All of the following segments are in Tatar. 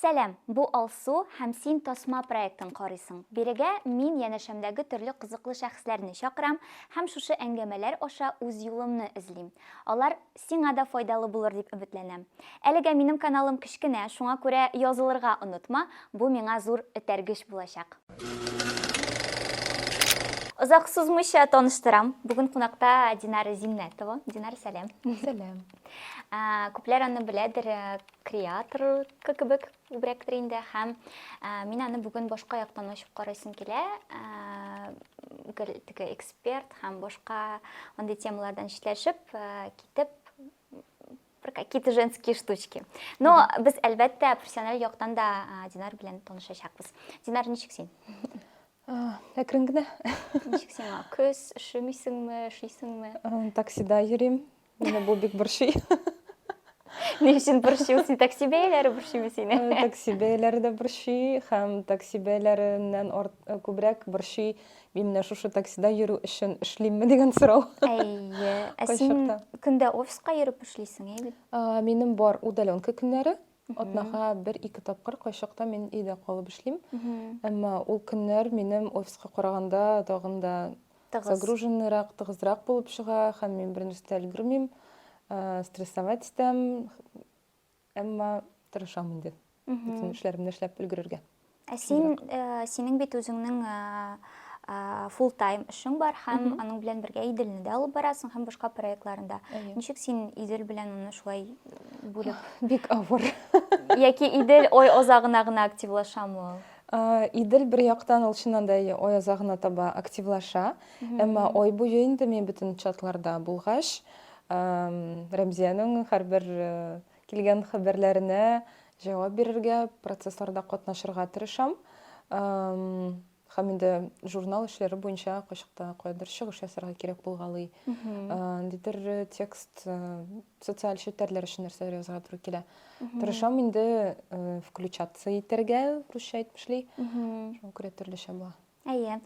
Сәлем, бу Алсу һәм син тасма проектын карыйсың. Бирегә мин янәшәмдәге төрле кызыклы шәхесләрне чакырам һәм шушы әңгәмәләр аша үз юлымны эзлим. Алар сиңа да файдалы булыр дип өметләнәм. Әлегә минем каналым кечкенә, шуңа күрә язылырга онытма, бу миңа зур этәргеч булачак. Озак сузмыйча таныштырам. Бүген кунакта Динара Зиннәтова. Динара, сәлем. Сәлем. Күпләр аны беләдер, креатор кебек үбрәктер инде һәм мин аны бүген башка яктан ачып карыйсым килә. Теге эксперт һәм башка андый темалардан читләшеп, китеп какие-то женские штучки. Но без әлбәттә профессиональ яктан да Динар белән танышачакбыз. Динар, ничек син? Әкрен генә. Ничек сиңа? Көз эшемисеңме, эшлисеңме? Таксида йөрим. Менә бу бик борчый. Ни өчен борчый? Син такси бәяләре борчыймы сине? Такси бәяләре дә борчый, һәм такси бәяләреннән күбрәк борчый менә шушы таксида йөрү өчен эшлимме дигән сорау. Әйе. Син көндә офиска йөреп эшлисең, әйе? Минем бар удаленка көннәре. Атнага 1-2 тапкыр кайчакта мин өйдә калып эшлим. Әмма ул көннәр минем офиска караганда тагын да загруженрак, тыгызрак булып чыга, һәм мин бернәрсә өлгермим, стрессовать итәм. Әмма тырышам инде. Бүтән эшләремне эшләп өлгерергә. Синең бит үзеңнең full time эшең бар һәм аның белән бергә Иделне дә алып барасың һәм башка проектларында. Ничек син Идел белән аны шулай бүлеп? Бик авыр. Яки Идел ой азагына гына активлашамы? Идел бер яктан ул чыннан да ой азагына таба активлаша, әмма ой буе инде мин бүтән чатларда булгач, Рәмзиянең һәрбер килгән хәбәрләренә җавап бирергә, процессларда катнашырга тырышам. Һәм инде журнал эшләре буенча кайчакта кайдыр чыгыш ясарга кирәк булгалый. Дидер текст социаль челтәрләр өчен нәрсәләр язарга туры килә. Тырышам инде включаться итәргә, русча әйтмешли. Шуңа күрә төрлечә була. Әйе.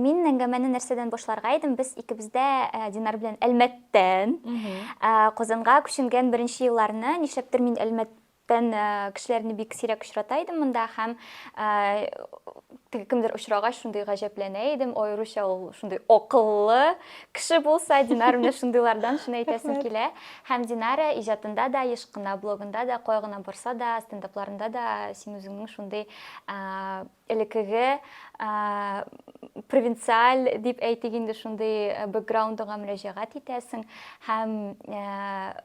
Мин әңгәмәне нәрсәдән башларга идем? Без икебез дә Динар белән Әлмәттән Казанга күченгән беренче елларны, нишләптер мин Әлмәттән кешеләрне бик сирәк очрата идем монда һәм кемдер очрагач шундый гаҗәпләнә идем. Ой, русча ул шундый акыллы кеше булса, Динар менә шундыйлардан шуны әйтәсем килә. Һәм Динара иҗатында да, еш кына блогында да, кайгына барса да, стендапларында да син үзеңнең шундый элекеге провинциаль дип әйтик инде шундый бэкграундга мөрәҗәгать итәсең һәм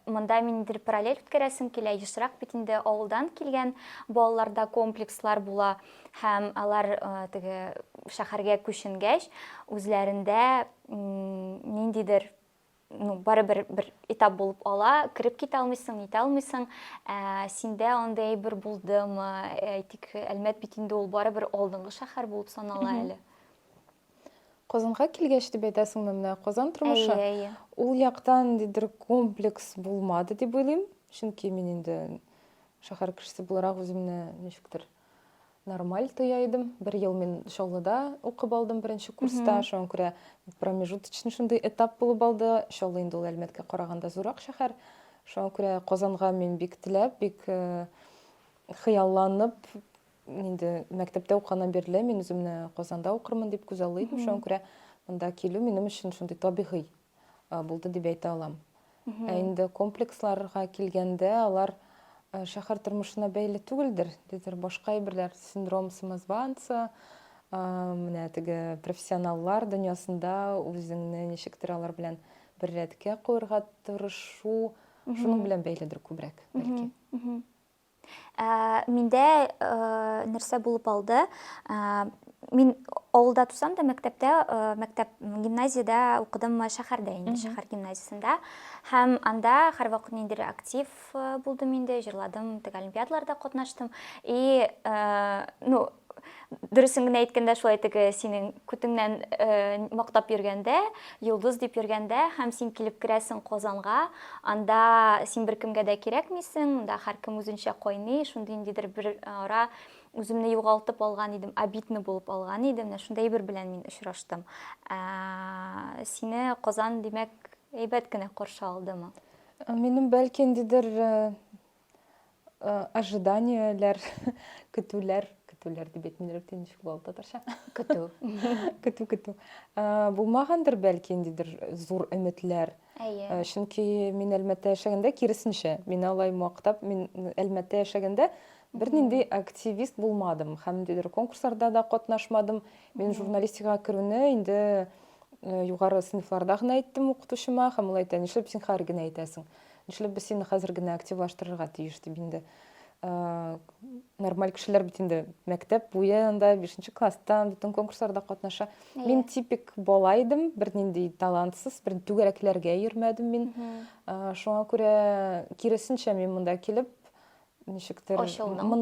монда миндер параллель үткәрәсем килә. Ешрак бит инде авылдан килгән балаларда комплекслар була һәм алар теге шәһәргә күченгәч үзләрендә ниндидер барыбер бер этап булып ала, кирип китә алмыйсың, итә алмыйсың. Синдә андай бер булдымы? Әйтик, Әлмәт бит инде ул барыбер алдынгы шәһәр булып санала әле. Казанга килгәч дип әйтәсеңме, менә Казан тормышы? Ул яктан дидер комплекс булмады дип уйлыйм. Чөнки мин инде шәһәр кешесе буларак үземне ничектер нормаль тоя идем. Бер ел мин Чаллыда укып алдым беренче курста, шуңа күрә промежуточный шундый этап булып алды. Чаллы инде ул Әлмәткә караганда зурак шәһәр. Шуңа күрә Казанга мин бик теләп, бик хыялланып, инде мәктәптә укканнан бирле мин үземне Казанда укырмын дип күзаллыйдым. Шуңа күрә монда килү минем өчен шундый табигый булды дип әйтә алам. Инде комплексларга килгәндә алар шәһәр тормышына бәйле түгелдер. Дидер башка әйберләр, синдром самозванца, менә теге профессионаллар дөньясында үзеңне ничектер алар белән бер рәткә куярга тырышу, шуның белән бәйледер күбрәк, бәлки. Миндә нәрсә булып алды? Мин авылда тусам да, мәктәп гимназиядә укыдым шәһәрдә инде, шәһәр гимназиясендә. Һәм анда һәрвакыт ниндидер актив булдым инде, җырладым, теге олимпиадаларда катнаштым. И дөресен генә әйткәндә шулай теге синең күтеңнән мактап йөргәндә, йолдыз дип йөргәндә һәм син килеп керәсең Казанга, анда син беркемгә дә кирәкмисең, анда һәркем үзенчә кайный, шундый ниндидер бер ара үземне югалтып алган идем, обидны булып алган идем, менә шундый бер белән мин очраштым. Сине Казан димәк әйбәт кенә каршы алдымы? Минем бәлки ниндидер ожиданиялар, көтүүлөр деп бетмелер тениш болду татарча. Көтүү. Көтүү. Булмагандыр бәлки индидер зур өмөтлөр. Әйе. Чөнки мин Әлмәттә яшәгәндә киресенчә, мин алай мактап, мин Әлмәттә яшәгәндә бернинди активист булмадым. Һәм дидер конкурсларда да катнашмадым. Мин журналистикага керүне инде югары сыйныфларда гына әйттем укытучыма, һәм ул әйтә, нишләп син һәр генә әйтәсең? Нишләп без сине хәзер генә активлаштырырга тиеш дип инде. Нормаль кешеләр бит инде мәктәп буе анда 5нче класстан бөтен конкурсларда катнаша. Мин типик бала идем, бернинди талантсыз, бер түгәрәкләргә йөрмәдем мин. Шуңа күрә киресенчә мин монда килеп, ничектер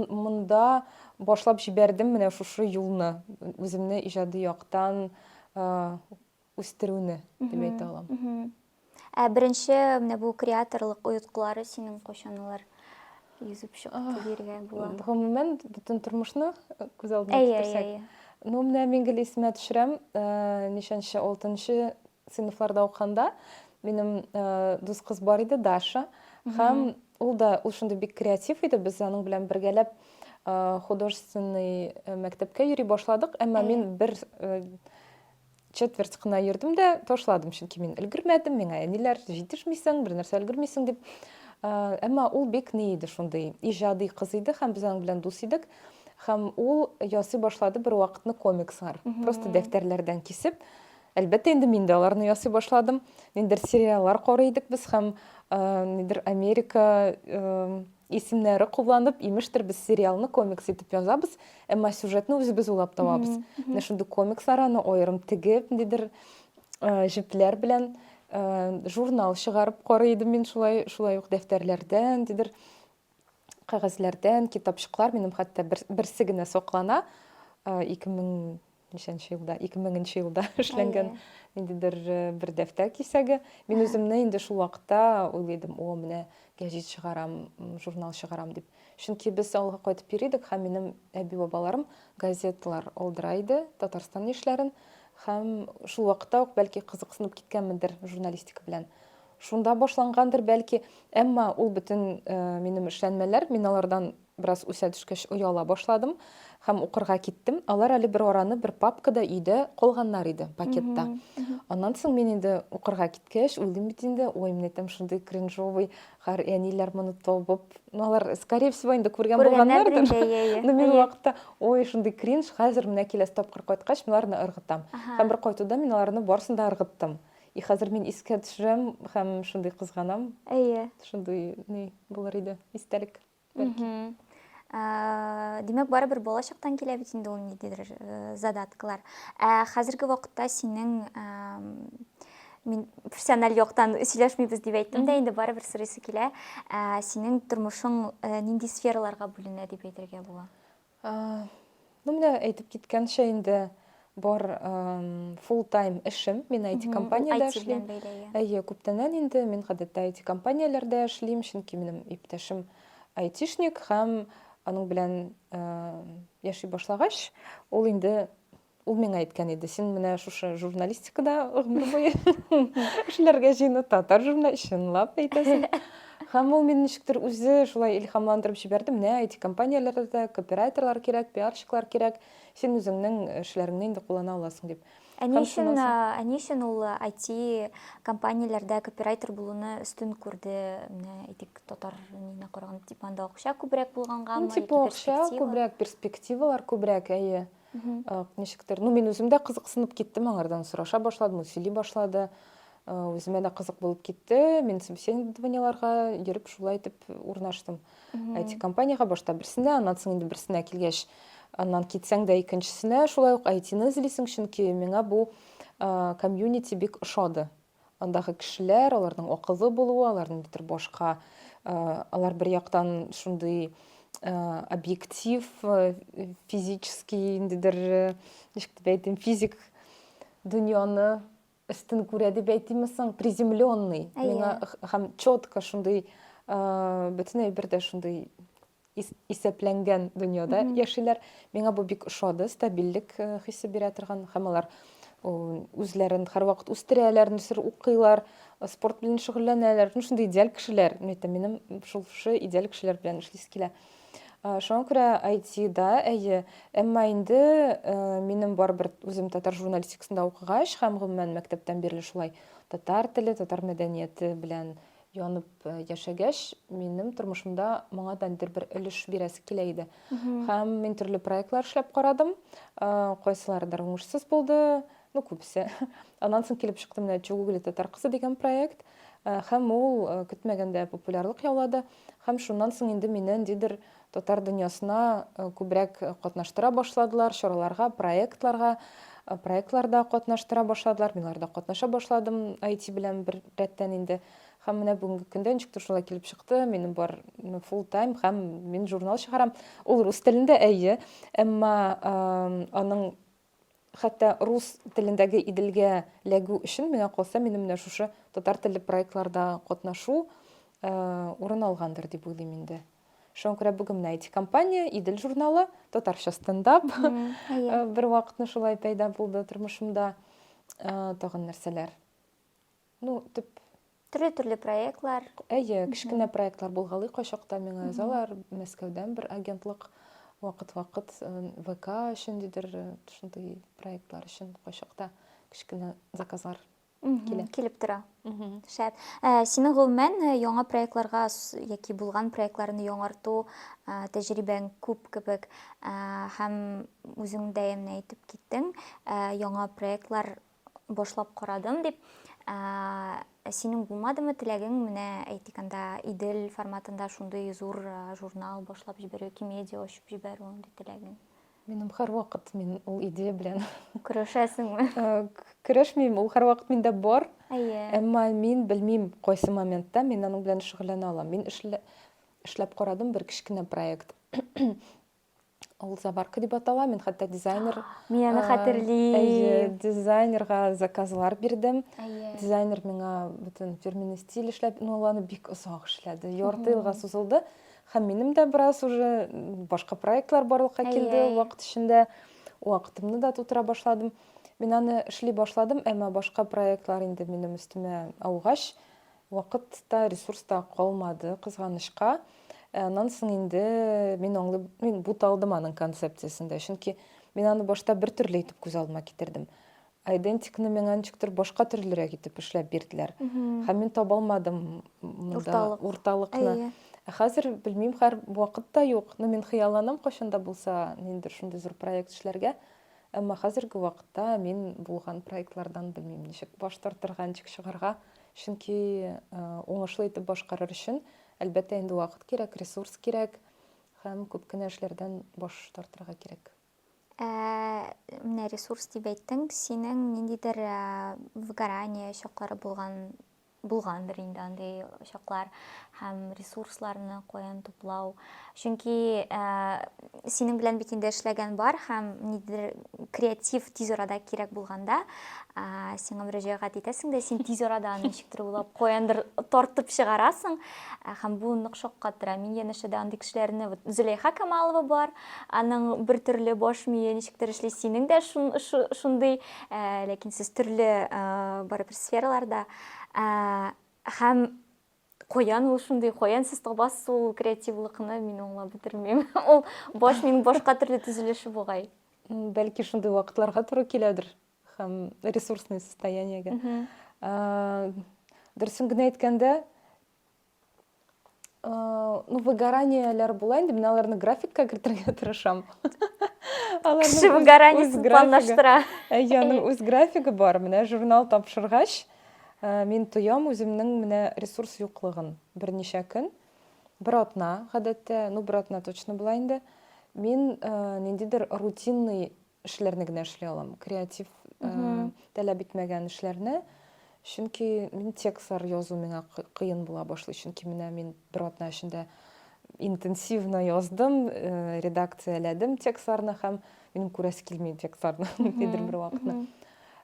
монда башлап җибәрдем менә шушы юлны, үземне иҗади яктан үстерүне дип әйтә алам. Беренче менә бу креаторлык оеткылары синең кайчаналар yüzüp чыкты дигән була. Гомумән бөтен тормышны күз алдына китерсәк. Ну, менә мин гел исемә төшерәм, ничәнче 6нчы сыйныфларда укганда минем дус кыз бар иде, Даша. Һәм ул да шундый бик креатив иде, без аның белән бергәләп художественный мәктәпкә йөри башладык, әмма мин бер четверть кына йөрдем дә ташладым, чөнки мин өлгермәдем, миңа әниләр җитешмисең, бер нәрсә өлгермисең дип. Әмма ул бик ни иде шундый, иҗади кыз иде, һәм без аның белән дус идек. Һәм ул ясый башлады бер вакытны комикслар. Просто дәфтәрләрдән кисеп, әлбәттә инде мин дә аларны ясый башладым. Ниндер сериаллар карый идек без, һәм ниндер Америка исемнәре кулланып, имештер без сериалны комикс итеп язабыз, әмма сюжетны үзебез уйлап табабыз. Менә шундый комикслар аны аерым тегеп, ниндер җепләр белән журнал чыгарып карый идем мин шулай ук дәфтәрләрдән, ниндер кагазьләрдән, китапчыклар минем хәтта берсе генә саклана. 2000нче елда эшләнгән ниндидер бер дәфтәр кисәге. Мин үземне инде шул вакытта уйлыйдым, менә гәҗит чыгарам, журнал чыгарам дип. Чөнки без алга кайтып йөридек, һәм минем әби-бабаларым газеталар алдыра иде, Татарстан эшләрен, һәм шул вакытта ук бәлки кызыксынып киткәнмендер журналистика белән. Шунда башлангандыр бәлки, әмма ул бөтен минем эшләнмәләр, мин алардан бераз үсә төшкәч уяла башладым һәм укырга киттем. Алар әле бер араны бер папкада өйдә калганнар иде, пакетта. Аннан соң мин инде укырга киткәч, уйлыйм бит инде, мин әйтәм, шундый кринжовый, һәр әниләр моны табып, алар скорее всего инде күргән булганнардыр. Но мин вакытта, шундый кринж, хәзер менә киләс тапкыр кайткач, мин аларны ыргытам. Һәм бер кайтуда мин аларны барсын да ыргыттым. И хәзер мин искә төшерәм һәм шундый кызганам. Шундый ни булыр иде, истәлек. Демәк, барыбер балачактан килә бит инде ул ниндидер задаткалар. Хәзерге вакытта синең, мин профессиональ яктан сөйләшмибез дип әйттем дә, инде барыбер сорыйсы килә. Синең тормышың нинди сфераларга бүленә дип әйтергә була? Ну, менә әйтеп киткәнчә инде бар full time эшем, мин IT компаниядә эшлим. Күптәннән инде мин гадәттә IT компанияләрдә эшлим, чөнки минем иптәшем айтишник, һәм аның белән яши башлагач, ул миңа әйткән иде, син менә шушы журналистикада гомер буе эшләргә җыена, татар журналисты, чынлап әйтәсең. Һәм ул мине ничектер үзе шулай илһамландырып җибәрде, менә IT компанияләрдә копирайтерлар кирәк, пиарщиклар кирәк, син үзеңнең эшләреңне инде куллана аласың дип. Ни өчен ул IT компанияләрдә копирайтер булуны үстен күрде? Менә әйтик, татар нинә караганда тип анда акча күбрәк булгангамы, күбрәк перспективалар күбрәк, ничектер. Ну, мин үзем дә кызыксынып киттем, аңардан сораша башладым, сөйли башлады. Үземә дә кызык булып китте. Мин собеседованиеларга йөреп шулай итеп урнаштым. IT компанияга башта берсенә, аннан соң инде берсенә килгәч, аннан китсәң дә икенчесенә, шулай ук IT-ны эзлисең, чөнки миңа бу комьюнити бик ошады. Андагы кешеләр, аларның акыллы булуы, аларның бер башка, алар бер яктан шундый объектив, физический, индидер, ничек дип әйтим, физик дөньяны өстен күрә дип әйтимсең, приземленный. Миңа һәм четко шундый бөтен әйбердә шундый исәпләнгән дөньяда яшиләр. Миңа бу бик ошады, стабильлек хисе бирә торган, һәм алар үзләрен һәрвакыт үстерәләр, нәрсә укыйлар, спорт белән шөгыльләнәләр. Шундый идеаль кешеләр. Минем шушы идеаль кешеләр белән эшлисе килә. Шуңа күрә IT-да, әмма инде минем барыбер үзем татар журналистикасында укыгач һәм гомумән мәктәптән бирле шулай татар теле, татар мәдәнияте белән янып яшәгәч, минем тормышымда моңадан бер өлеш бирәсе килә иде. Һәм мин төрле проектлар эшләп карадым. Кайсылары уңышсыз булды, күбесе. Аннан соң килеп чыкты менә «Чугугли татар кызы» дигән проект. Һәм ул көтмәгәндә популярлык яулады. Һәм шуннан соң инде мине ниндидер татар дөньясына күбрәк катнаштыра башладылар, чараларга, проектларда катнаштыра башладылар. Мин аларда катнаша башладым IT белән бер рәттән инде. Һәм менә бүгенге көндә ничектер шулай килеп чыкты. Минем бар full time һәм мин журнал чыгарам. Ул рус телендә, әмма аның хәтта рус телендәге иделгә ләгү өчен миңа калса, минем менә шушы татар телле проектларда катнашу урын алгандыр дип уйлыйм инде. Шуңа күрә бүген менә IT-компания, Идел журналы, татарча стендап бер вакытны шулай пайда булды тормышымда. Тагын нәрсәләр? Төп Төрле проектлар. Кечкенә проектлар булгалый кайчакта миңа язалар. Мәскәүдән бер агентлык вакыт ВК өчен дидер, шундый проектлар өчен кайчакта кечкенә заказлар килеп тора. Шәп. Синең гомумән яңа проектларга яки булган проектларны яңарту тәҗрибәң күп кебек һәм үзең дәемне әйтеп киттең, яңа проектлар башлап карадым дип. Синең булмадымы теләгең менә әйтик анда Идел форматында шундый зур журнал башлап җибәрү, комедия ачып җибәрү андый теләгең? Минем һәрвакыт мин ул идея белән Көрәшәсеңме? Көрәшмим, ул һәрвакыт миндә бар. Әйе. Әмма мин белмим кайсы моментта мин аның белән шөгыльләнә алам. Мин эшләп карадым бер кечкенә проект. Ул Заварка дип атала. Мин хәтта дизайнер. Мин аны хәтерлим. Дизайнерга заказлар бирдем. Әйе. Дизайнер миңа бөтен фирменный стиль эшләп, аны бик озак эшләде. Ярты елга сузылды. Һәм минем дә бераз уже башка проектлар барлыкка килде вакыт эчендә. Вакытымны да тутыра башладым. Мин аны эшли башладым, әмма башка проектлар инде минем өстемә аугач, вакыт та, ресурс та калмады кызганычка. Аннан соң инде мин буталдым аның концепциясендә. Чөнки мин аны башта бер төрле итеп күз алдыма китердем. Identikны миңа ничектер башка төрлерәк итеп эшләп бирделәр. Һәм мин таба алмадым урталыкны. Хәзер белмим, һәр вакыт та юк. Мин хыялланам кайчанда булса, ниндидер шундый зур проект эшләргә. Әмма хәзерге вакытта мин булган проектлардан белмим, ничек баш тартырга, ничек чыгарга. Чөнки уңышлы итеп башкарыр өчен әлбәттә инде вакыт кирәк, ресурс кирәк һәм күп кенә эшләрдән баш тартырга кирәк. Менә ресурс дип әйттең, синең ниндидер выгорание чаклары булгандыр инде андый чаклар һәм ресурсларны каян туплау. Чөнки синең белән бит инде эшләгән бар һәм ниндидер креатив тиз арада кирәк булганда, сиңа мөрәҗәгать итәсең дә, син тиз арада аны ничектер уйлап каяндыр тартып чыгарасың һәм бу нык шаккатыра. Мин янәшәдә андый кешеләрне Зөләйха Камалова бар, аның бер төрле баш мие ничектер эшли, синең дә шундый, ләкин сез төрле барыбер сфераларда һәм каян ул шундый, каян сез табасыз ул креативлыкны, мин аңлап бетермим. Ул минең башка төрле төзелеше бугай. Бәлки шундый вакытларга туры киләдер һәм ресурсный состояниегә. Дөресен генә әйткәндә, выгораниеләр була инде, мин аларны графикка кертергә тырышам. Кеше выгораниесен планлаштыра. Аның үз графигы бар. Менә журнал тапшыргач, мин тоям үземнең менә ресурс юклыгын. Берничә көн, бер атна, гадәттә, бер атна точно була инде. Мин ниндидер рутинный эшләрне генә эшли алам. Креатив таләп итмәгән эшләрне. Чөнки мин текстлар язу миңа кыен була башлый. Чөнки менә мин бер атна эчендә интенсивно яздым, редакцияләдем текстларны һәм минем күрәсе килми текстларны ниндидер бер вакытны.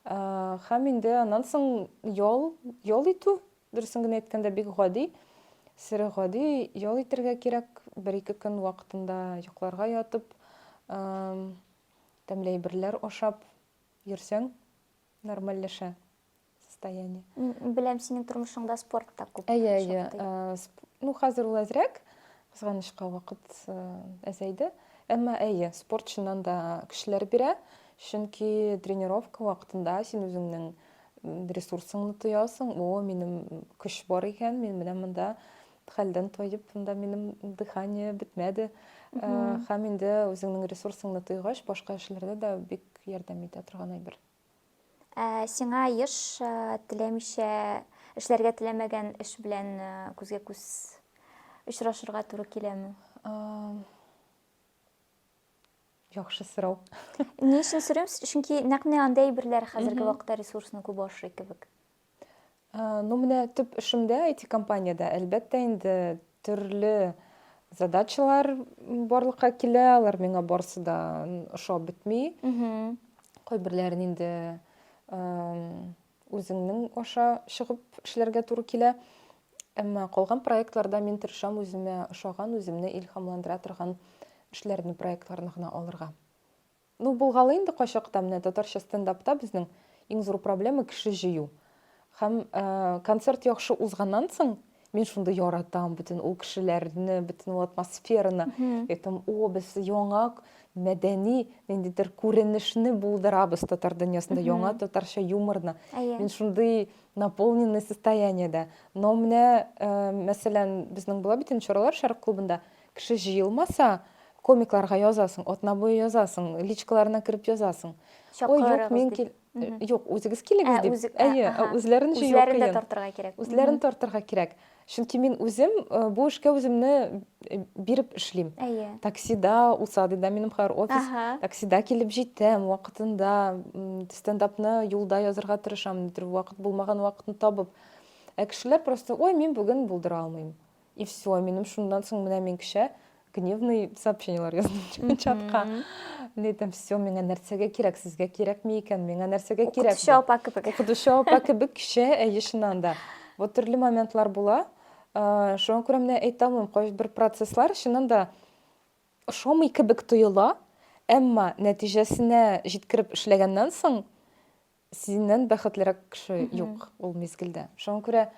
Һәм инде аннан соң ял итү, дөресен генә әйткәндә, бик гади. Сире гади ял итәргә кирәк. 1-2 көн вакытында йокларга ятып, тәмле әйберләр ашап йөрсәң, нормальләшә состояние. Білем, сенің тұрмышыңда спортта көп. Әйе, ну, хәзер ул әзрәк, кызганычка вакыт әзәйде. Әмма әйе, спортчынан да кешеләр бирә, чөнки тренировка вакытында син үзеңнең ресурсыңны тоясың. О, минем көч бар икән, мин менә монда хәлдән тоеп, монда минем дыхание бетмәде. Һәм инде үзеңнең ресурсыңны тойгач, башка эшләрдә дә бик ярдәм итә торган әйбер. Сиңа еш теләмичә, эшләргә теләмәгән эш белән күзгә күз очрашырга туры киләме? Яхшы сорау. Ни өчен сорыйм? Чөнки нәкъ менә андай әйберләр хәзерге вакытта ресурсны күп ашый кебек. Ну, менә төп эшемдә IT-компанияда, әлбәттә инде төрле задачалар барлыкка килә, алар миңа барсы да ошап бетми. Кайберләрен инде үзеңнең аша чыгып эшләргә туры килә. Әмма калган проектларда мин тырышам үземә ошаган, үземне илһамландыра торган эшләрне, проектларны гына алырга. Ну, булгалы инде кайчакта менә татарча стендапта безнең иң зур проблема кеше җыю. Һәм концерт яхшы узганнан соң мин шунда яратам бөтен ул кешеләрне, бөтен ул атмосфераны. Әйтәм, без яңа мәдәни ниндидер күренешне булдырабыз татар дөньясында, яңа татарча юморны. Мин шундый наполненный состояниедә. Но менә, мәсәлән, безнең була бит чаралар Шәрык клубында, кеше җыелмаса, комикларга язасың, атна буе язасың, личкаларына кирип язасың. Ой, юк, мин юк, үзегез килегез дип. Әйе, үзләрен җыю кыен. Үзләрен дә тартырга кирәк. Үзләрен тартырга кирәк. Чөнки мин үзем бу эшкә үземне биреп эшлим. Таксида, усадыда минем хәр офис, таксида килеп җитәм вакытында, стендапны юлда язырга тырышам, нидер вакыт булмаган вакытны табып. Кешеләр просто, ой, мин бүген булдыра алмыйм. И все, минем шундан соң менә мин кеше гневный сообщениелар яздым чатка. Әйтәм, все, миңа нәрсәгә кирәк, сезгә кирәкми икән, миңа нәрсәгә кирәк. Укытучы апа кебек. Укытучы апа кебек кеше, чыннан да. Вот төрле моментлар була. Шуңа күрә менә әйтәм, кайбер процесслар чыннан да ошамый кебек тоела, әмма нәтиҗәсенә җиткереп эшләгәннән соң синнән бәхетлерәк кеше юк ул мизгелдә. Шуңа күрә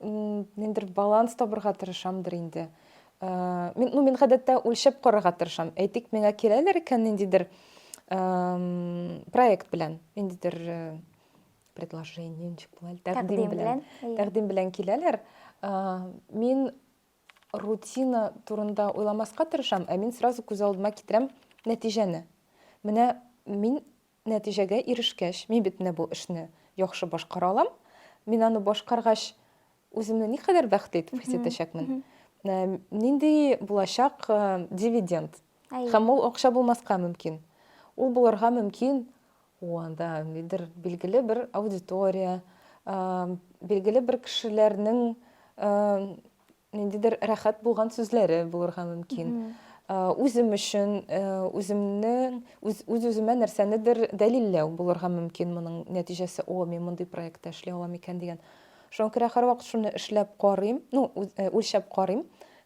ниндер баланс табырга тырышамдыр инде. Мин гадәттә үлчәп карарга тырышам. Әйтик, миңа кирәләр икән ниндидер проект белән, ниндидер предложение, тәкъдим белән киләләр. Мин рутина турында уйламаска тырышам, мин сразу күз алдыма китерәм нәтиҗәне. Менә мин нәтиҗәгә ирешкәч, мин бит менә бу эшне яхшы башкара алам. Мин аны башкаргач үземне никадәр бәхетле итеп хис итәчәкмен. Нинди булачак дивиденд. Һәм ул акча булмаска мөмкин. Ул булырга мөмкин анда нидер билгеле бер аудитория, билгеле бер кешеләрнең ниндидер рәхәт булган сүзләре булырга мөмкин. Үзем өчен үземә нәрсәнедер дәлилләү булырга мөмкин моның нәтиҗәсе. Мин мондый проектта эшли алам икән дигән. Шуңа күрә һәрвакыт шуны эшләп карыйм, үлчәп карыйм.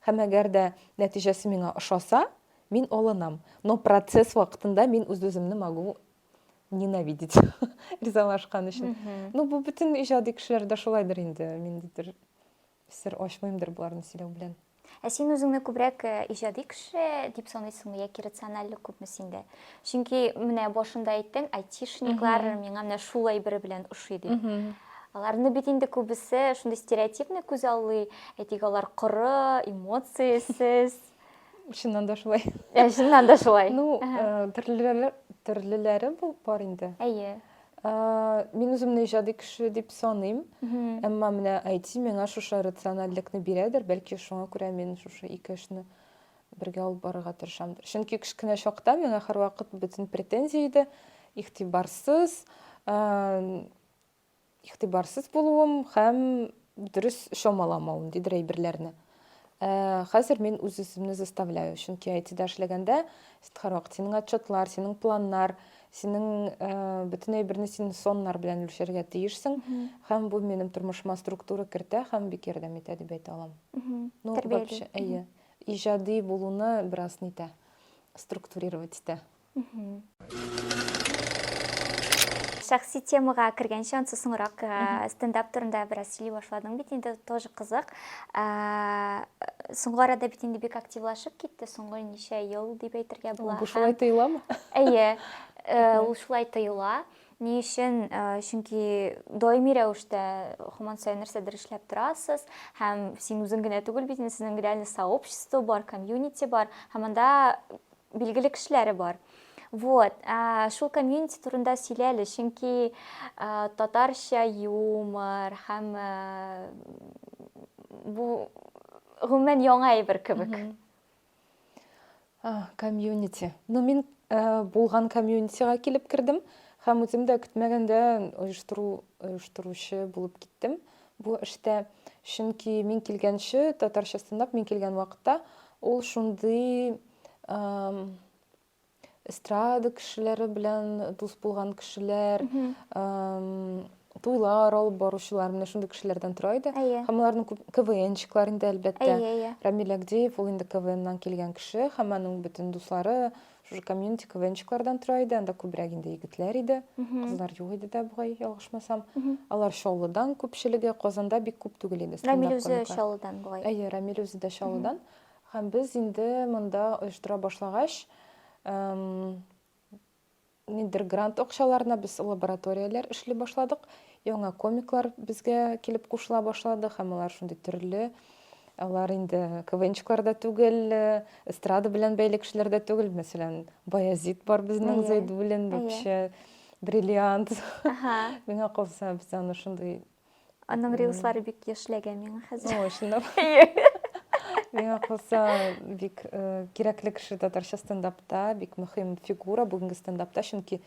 Һәм әгәр дә нәтиҗәсе миңа ошаса, мин алынам. Но процесс вакытында мин үземне могу ненавидеть ризалашкан өчен. Бу бөтен иҗади кешеләрдә шулайдыр инде. Мин сер ачмыймдыр буларны сөйләү белән. Син үзеңне күбрәк иҗади кеше дип саныйсыңмы, яки рациональлык күпме синдә? Чөнки менә башында әйттең, айтишниклар миңа менә шулай бер белән ошый дип. Аларны бит инде күбесе шундый стереотипны күз аллый, әйтик, алар коры, эмоциясез. Чыннан да шулай. Чыннан да шулай. Ну, төрлеләре бар инде. Әйе. Мин үземне иҗади кеше дип саныйм. Әмма менә IT миңа шушы рациональлекне бирәдер, бәлки шуңа күрә мин шушы ике эшне бергә алып барырга тырышамдыр. Чөнки кечкенә чакта миңа һәрвакыт бөтен претензия иде, игътибарсыз булуым һәм дөрес чамаламавым дидер әйберләрне. Хәзер мин үземне заставляю, чөнки IT-да эшләгәндә һәрвакыт синең отчетлар, синең планнар, синең бөтен әйберне син соннар белән үлчәргә тиешсең, һәм бу минем тормышыма структура кертә һәм бик ярдәм итә дип әйтә алам. Ну, вообще, әйе, иҗади булуны бераз нитә, структурировать итә. шәхси темаға кіргенше, онсы соңырақ стендап турында біраз сөйлей башладың бит, енді тоже қызық. Соңғы арада бит енді бек активлашып кетті, соңғы неше ел деп әйтергә була. Бұл шулай тыйыла ма? Әйе, ул шулай тыйыла. Ни өчен? Чөнки даими рәвештә һаман саен нәрсәдер эшләп торасыз, һәм син үзең генә түгел бит, сезнең реально сообщество бар, комьюнити бар, һәм анда билгеле кешеләре бар. Вот, шул комьюнити турында сөйләле, чөнки татарча юмор һәм бу гомумән яңа әйбер кебек. Комьюнити. Ну, мин булган комьюнитига килеп кирдем. Һәм үзем дә көтмәгәндә оештыручы булып киттем. Бу эштә, чөнки мин килгәнче, татарча стендап мин килгән вакытта, ул шундый эстрада кешеләре белән дус булган кешеләр, туйлар алып баручылар, менә шундый кешеләрдән тора иде. Һәм аларның КВНчиклар инде, әлбәттә. Рамил Агдеев, ул инде КВНнан килгән кеше, һәм аның бөтен дуслары шушы комьюнити КВНчиклардан тора иде. Анда күбрәк инде егетләр иде, кызлар юк иде дә, бугай ялгышмасам. Алар Чаллыдан күпчелеге, Казанда бик күп түгел иде. Рамил үзе Чаллыдан бугай. Әйе, Рамил үзе дә Чаллыдан. Һәм без инде монда оештыра башлагач, нидер грант акчаларына без лабораторияләр эшли башладык. Яңа комиклар безгә килеп кушыла башлады, һәм алар шундый төрле. Алар инде КВНчикларда түгел, эстрада белән бәйле кешеләр дә түгел. Мәсәлән, Баязит бар безнең Зайдуллин, вообще бриллиант. Миңа калса, без аны шундый... Аның рилслары бик яшьләгән миңа хәзер. О, шундый. Миңа калса, бик кирәкле кеше татарча стендапта, бик мөһим фигура бүгенге стендапта, чөнки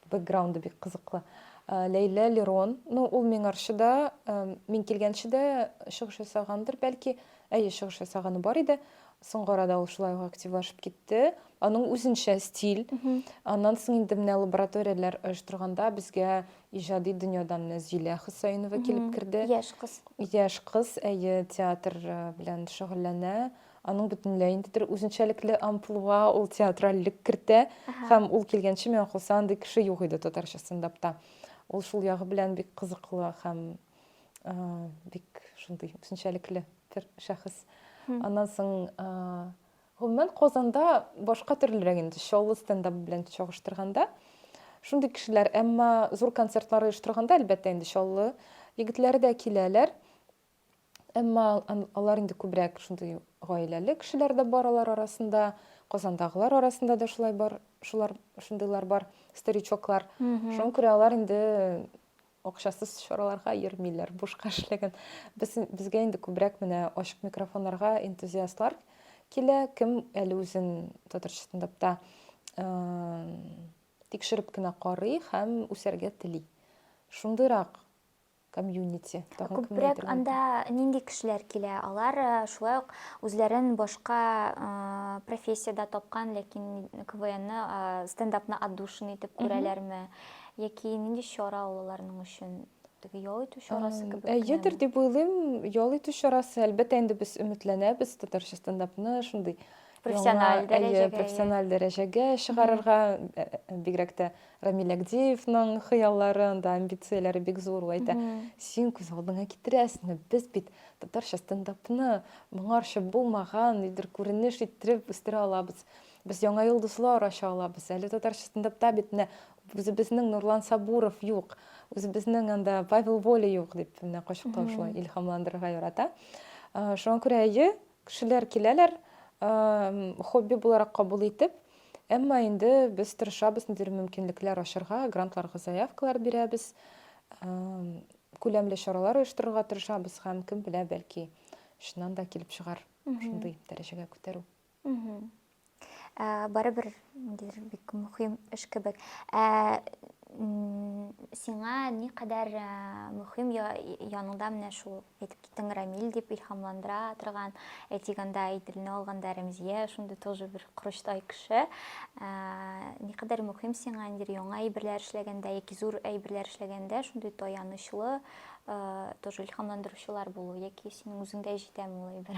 бэкграунды бик кызыклы. Ләйлә Лерон, ну, ул миңа арчыда, мин килгәнче дә чыгыш ясагандыр, бәлки, әйе, чыгыш ясаганы бар иде. Соңгы арада ул шулай активлашып китте. Аның үзенчә стиль. Аннан соң инде менә лабораторияләр оештырганда безгә иҗади дөньядан Зилә Хөсәйнова килеп керде. Яшь кыз. Яшь кыз, әйе, театр белән шөгыльләнә. Аның бөтенләй инде үзенчәлекле амплуа, ул театральлек кертә. Һәм ул килгәнче миңа калса андый кеше юк иде татарча стендапта. Ул шул ягы белән бик кызыклы һәм бик шундый үзенчәлекле бер шәхес. Аннан соң гомумән Казанда башка төрлерәк инде шоу стендап белән чагыштырганда шундый кешеләр, әмма зур концертлар оештырганда әлбәттә инде шоу егетләре дә киләләр. Әмма алар инде күбрәк шундый гаиләле кешеләр дә бар алар арасында, Казандагылар арасында да шулай бар, шундыйлар бар, старичоклар. Шуңа күрә алар инде акчасыз чараларга йөрмиләр, бушка эшләгән. Безгә инде күбрәк менә ачык микрофоннарга энтузиастлар килә, кем әле үзен татарча стендапта тикшереп кенә карый һәм үсәргә тели. Шундыйрак комьюнити. Күбрәк анда нинди кешеләр килә? Алар шулай ук үзләрен башка профессиядә тапкан, ләкин КВНны, стендапны отдушин итеп күрәләрме? Яки нинди чара алаларның өчен? Ял итү чарасы кебек. Әйедер дип уйлыйм, ял итү чарасы. Әлбәттә инде без өметләнәбез татарча стендапны шундый профессиональ дәрәҗәгә чыгарырга, бигрәк тә Рамил Агдеевның хыяллары, амбицияләре бик зур, ул әйтә. Син күз алдыңа китерәсең, без бит татарча стендапны моңарча булмаган, нидер күренеш иттереп үстерә алабыз. Без яңа йолдызлар аша алабыз. Әле татарча стендапта бит үзебезнең Нурлан Сабуров юк, үзебезнең анда Павел Воля юк дип менә качыклау шулай илһамландырырга ярата. Шуңа күрә кешеләр киләләр, хобби буларак кабул итеп, әмма инде без тырышабыз нидер мөмкинлекләр ачарга, грантларга заявкалар бирәбез, күләмле чаралар оештырырга тырышабыз һәм кем белә, бәлки шуннан да килеп чыгар шундый дәрәҗәгә күтәрү. Барыбер бик мөһим эш кебек. Сиңа никадәр мөһим яныңда менә шул әйтеп киттең Рамил дип илһамландыра торган, әйтгәндә Идилне алганда Рәмзия, шундый тоже бер корычтай кеше. Никадәр мөһим сиңа инде яңа әйберләр эшләгәндә, яки зур әйберләр эшләгәндә шундый таянычлы, тоже илһамландыручылар булу, яки синең үзеңдә җитәме ул әйбер?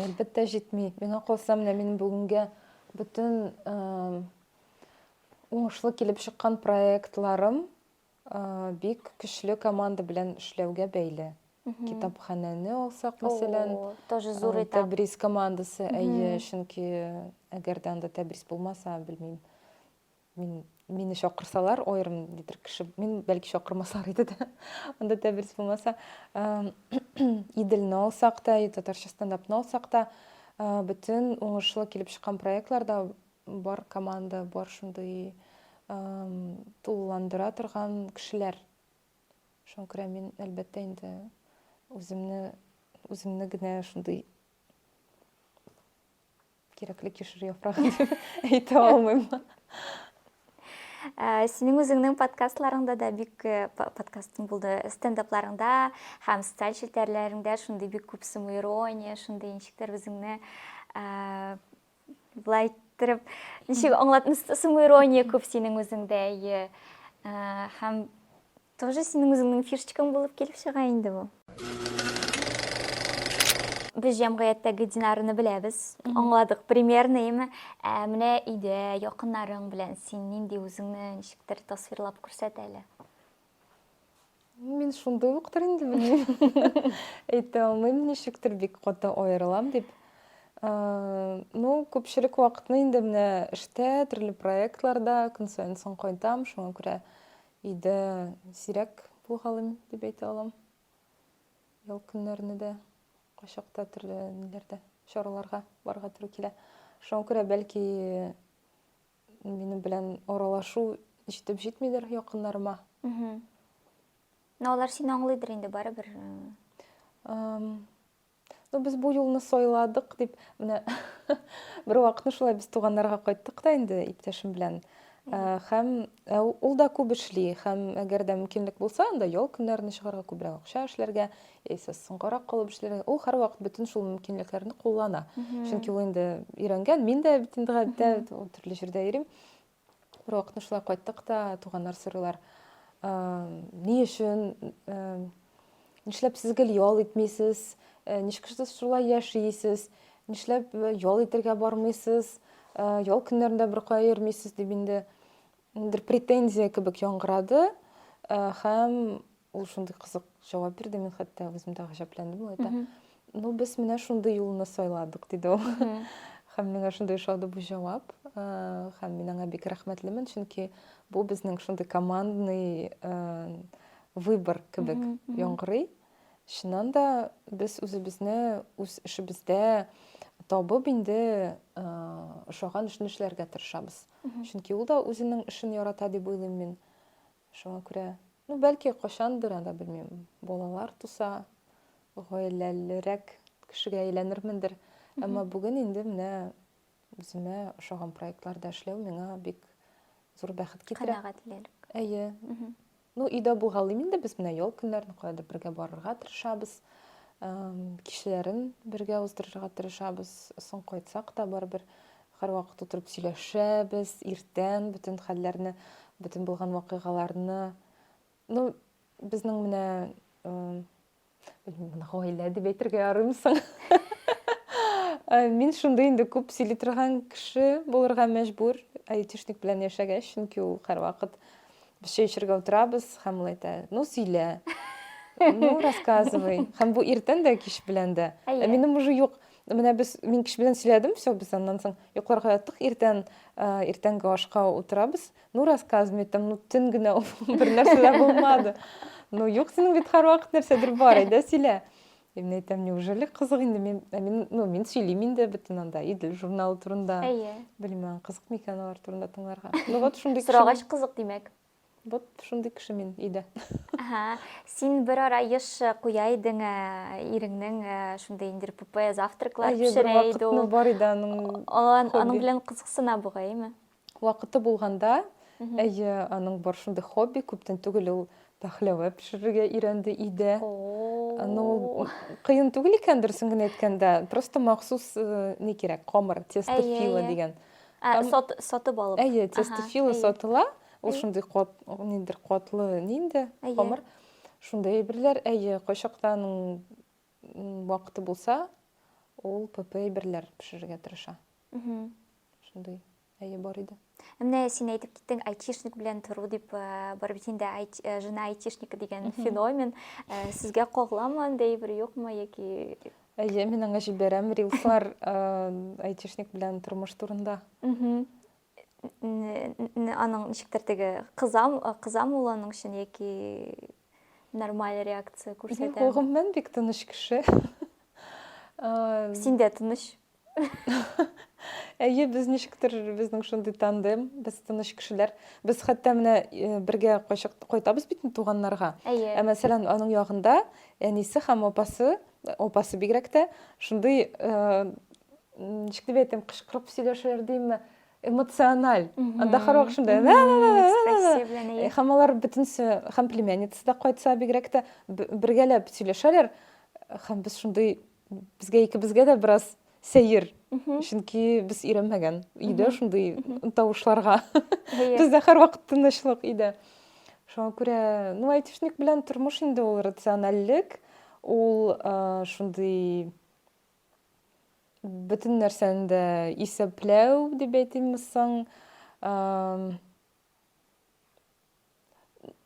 Әлбәттә җитми. Миңа калса менә минем бүгенгә бөтен уңышлы килеп чыккан проектларым бик көчле команда белән эшләүгә бәйле. Китапханәне алсак, мәсәлән, Тоже зур этап. Тәбриз командасы, әйе, чөнки әгәр дә анда Тәбриз булмаса, белмим, мине чакырсалар, аерым дидер кеше, мин бәлки чакырмаслар иде дә, анда Тәбриз булмаса, Иделне алсак та, татарча стендапны алсак та, бөтен уңышлы килеп чыккан проектларда бар команда, бар шундый тулыландыра торган кешеләр. Шуңа күрә мин әлбәттә инде үземне генә шундый кирәкле кишер яфрагы дип әйтә алмыйм. Синең үзеңнең подкастларыңда да бик подкастың булды, стендапларыңда һәм социаль челтәрләреңдә шундый бик күп самоирония, шундый ничектер үзеңне былай иттереп, ничек аңлатны, самоирония күп синең үзеңдә, һәм тоже синең үзеңнең фишечкаң булып килеп чыга инде бу. Без җәмгыятьтәге Динарны беләбез, аңладык примерно, менә өйдә якыннарың белән син нинди үзеңне ничектер тасвирлап күрсәт әле. Мин шундый уктыр инде, белмим. Әйтә алмыйм, ничектер бик каты аерылам дип. Күпчелек вакытны инде менә эштә, төрле проектларда көн саен соң кайтам, шуңа күрә өйдә сирәк булгалым дип әйтә алам. Ял көннәрне дә кайчакта төрле ниләрдә чараларга барга туры килә. Шуңа күрә бәлки минем белән аралашу җитеп җитмидер якыннарыма. Алар сине аңлыйдыр инде барыбер. Без бу юлны сайладык дип, менә бер вакытны шулай без туганнарга кайттык та инде иптәшем белән. Һәм ул да күп эшли, һәм әгәр дә мөмкинлек булса, анда ял көннәрне чыгарга, күбрәк акча эшләргә, яисә соңгарак калып эшләргә, ул һәрвакыт бөтен шул мөмкинлекләрне куллана. Чөнки ул инде өйрәнгән, мин дә бит инде гадәттә төрле җирдә йөрим. Бер вакытны шулай кайттык та, туганнар сорыйлар, ни өчен, нишләп сез гел ял итмисез, ничек сез шулай яшисез, нишләп ял итәргә бармыйсыз, ял көннәрендә бер кая йөрмисез дип инде претензия кебек яңгырады, һәм ул шундый кызык җавап бирде, мин хәтта үзем дә гаҗәпләндем, ул әйтә. Без менә шундый юлны сайладык, диде ул. Һәм миңа шундый ошады бу җавап, һәм мин аңа бик рәхмәтлемен, чөнки бу безнең шундый командный выбор кебек яңгырый. Чыннан да без үзебезне үз эшебездә табып инде ошаган эшне эшләргә тырышабыз. Чөнки ул да үзенең эшен ярата дип уйлыйм мин. Шуңа күрә, бәлки качандыр, анда белмим, балалар туса, гаиләлерәк кешегә әйләнермендер. Әмма бүген инде менә үземә ошаган проектларда эшләү миңа бик зур бәхет китерә. Канәгатьлек. Әйе. Өйдә булгалыйм инде, без менә ял көннәрне кайда бергә барырга тырышабыз. Кичләрен бергә уздырырга тырышабыз. Соң кайтсак та барыбер һәрвакыт утырып сөйләшәбез, иртән бөтен хәлләрне, бөтен булган вакыйгаларны. Безнең менә гаилә дип әйтергә ярыймы соң. Мин шундый инде күп сөйли торган кеше булырга мәҗбүр, айтишник белән яшәгәч, чөнки ул һәрвакыт без чәй эчәргә утырабыз, һәм ул әйтә, сөйлә, рассказывай. Һәм бу иртән дә, кич белән дә. Минем уже юк. Мин кич белән сөйләдем, все, без аннан соң йокларга яттык, иртәнге ашка утырабыз. Рассказывай, төн генә бер нәрсә дә булмады. Юк, синең бит һәрвакыт нәрсәдер бар, әйдә сөйлә. Мин әйтәм, неужели кызык инде, мин сөйлим инде бөтен анда Идел журналы турында. Белмәм, кызык микән алар турында тыңларга. Сорагач кызык димәк. Вот шундый кеше мин өйдә. Син бер ара еш куя идең иреңнең шундый инде ПП завтраклар пешерә иде ул. Бар иде Аның белән кызыксына бугаймы? Вакыты булганда, әйе, аның бар шундый хобби, күптән түгел ул пәһләвә пешерергә өйрәнде өйдә. Кыен түгел икәндер, соң гына әйткәндә, просто махсус ни кирәк, камыр, тестофила дигән. Сатып алып. Әйе, тестофила сатыла. Ул шундый ниндер катлы нинде, камыр. Шундый әйберләр, әйе, кайчакта аның вакыты булса, ул ПП әйберләр пешерергә тырыша. Шундый әйе бар иде. Менә син әйтеп киттең, айтишник белән тору дип, бар бит инде жена айтишника дигән феномен. Сезгә кагыламы андый бер юкмы яки? Әйе, мин аңа җибәрәм рилслар айтишник белән тормыш турында. Аның ничектер теге кызам ул аның өчен яки нормаль реакция күрсәтә? Гомумән бик тыныч кеше. Син дә тыныч. Әйе, без ничектер безнең шундый тандем, без тыныч кешеләр. Без хәтта менә бергә кайтабыз бит туганнарга. Әйе. Мәсәлән, аның ягында әнисе һәм апасы бигрәк тә шундый ничек дип әйтим, кычкырып сөйләшәләр димме, эмоциональ. Анда һәрвакыт шундай. Һәм алар бөтенсе һәм племянница да кайтса бигрәк тә бергәләп сөйләшәләр. Һәм без шундый безгә дә бераз сәер. Чөнки без өйрәнмәгән иде шундый тавышларга. Бездә һәрвакыт тынычлык иде. Шуңа күрә, айтишник белән тормыш инде ул рациональлек, ул шундый бөтен нәрсәне дә исәпләү дип әйтимме соң.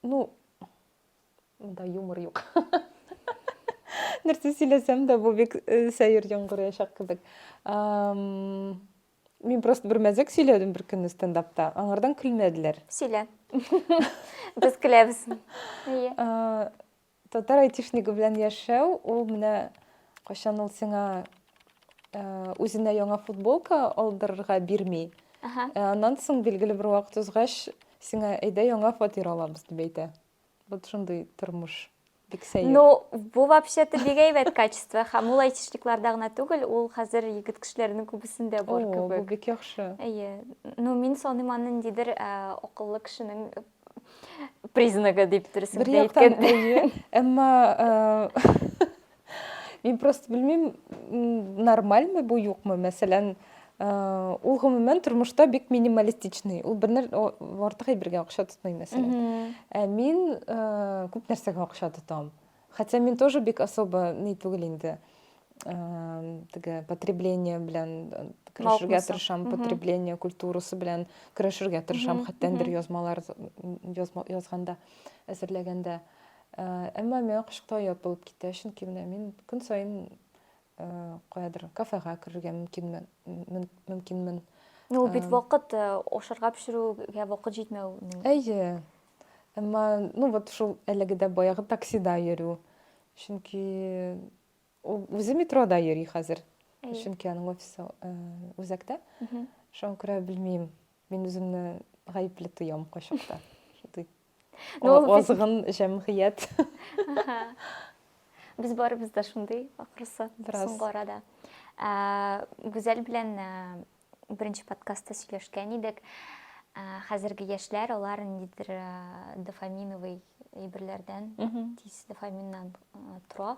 Монда юмор юк. Нәрсә сөйләсәм дә, бу бик сәер яңгыраячак кебек. Мин просто бер мәзәк сөйләдем бер көнне стендапта. Аңардан көлмәделәр. Сөйлә. Без көләбез. Татар айтишнигы белән яшәү, ул менә кайчан ул сиңа үзенә яңа футболка алдырырга бирми. Аннан соң билгеле бер вакыт узгач, сиңа әйдә яңа фатир алабыз дип әйтә. Вот шундый тормыш. Бу вообще-то бик әйбәт качество. Һәм ул айтишникларда гына түгел, ул хәзер егет кешеләрнең күбесендә бар кебек. Бу бик яхшы. Әйе. Мин саныйм аны ниндидер акыллы кешенең признагы дип дөресен әйткән. Әйе. Әмма мин просто белмим, нормальмы бу юкмы. Мәсәлән, ул гомумән тормышта бик минималистичный. Ул артык әйбергә акча тотмый, мәсәлән. Мин күп нәрсәгә акча тотам. Хотя мин тоже бик особо ни түгел инде. Теге потребление белән көрәшергә тырышам, потребление культурасы белән көрәшергә тырышам, хәтта андыр язмалар язганда, әзерләгәндә. Әмма миңа кышкы ят булып китә, чөнки мин көн сайын каядыр кафега керергә мөмкинмен. Бит вакыт ашарга пешерүгә вакыт җитмәү. Әйе. Әмма, вот шул әлегедә баягы таксида йөрү. Чөнки үзе метрода йөри хәзер. Чөнки аның офисы үзәктә. Шуңа күрә белмим, мин үземне гаепле тоям кайчакта. Азгын җәмгыять. Без барыбыз да шундый, ахрысы, соңгы арада. Гүзәл белән беренче подкастта сөйләшкән идек. Хәзерге яшьләр, алар ниндидер дофаминовый әйберләрдән, тиз дофаминнан тора.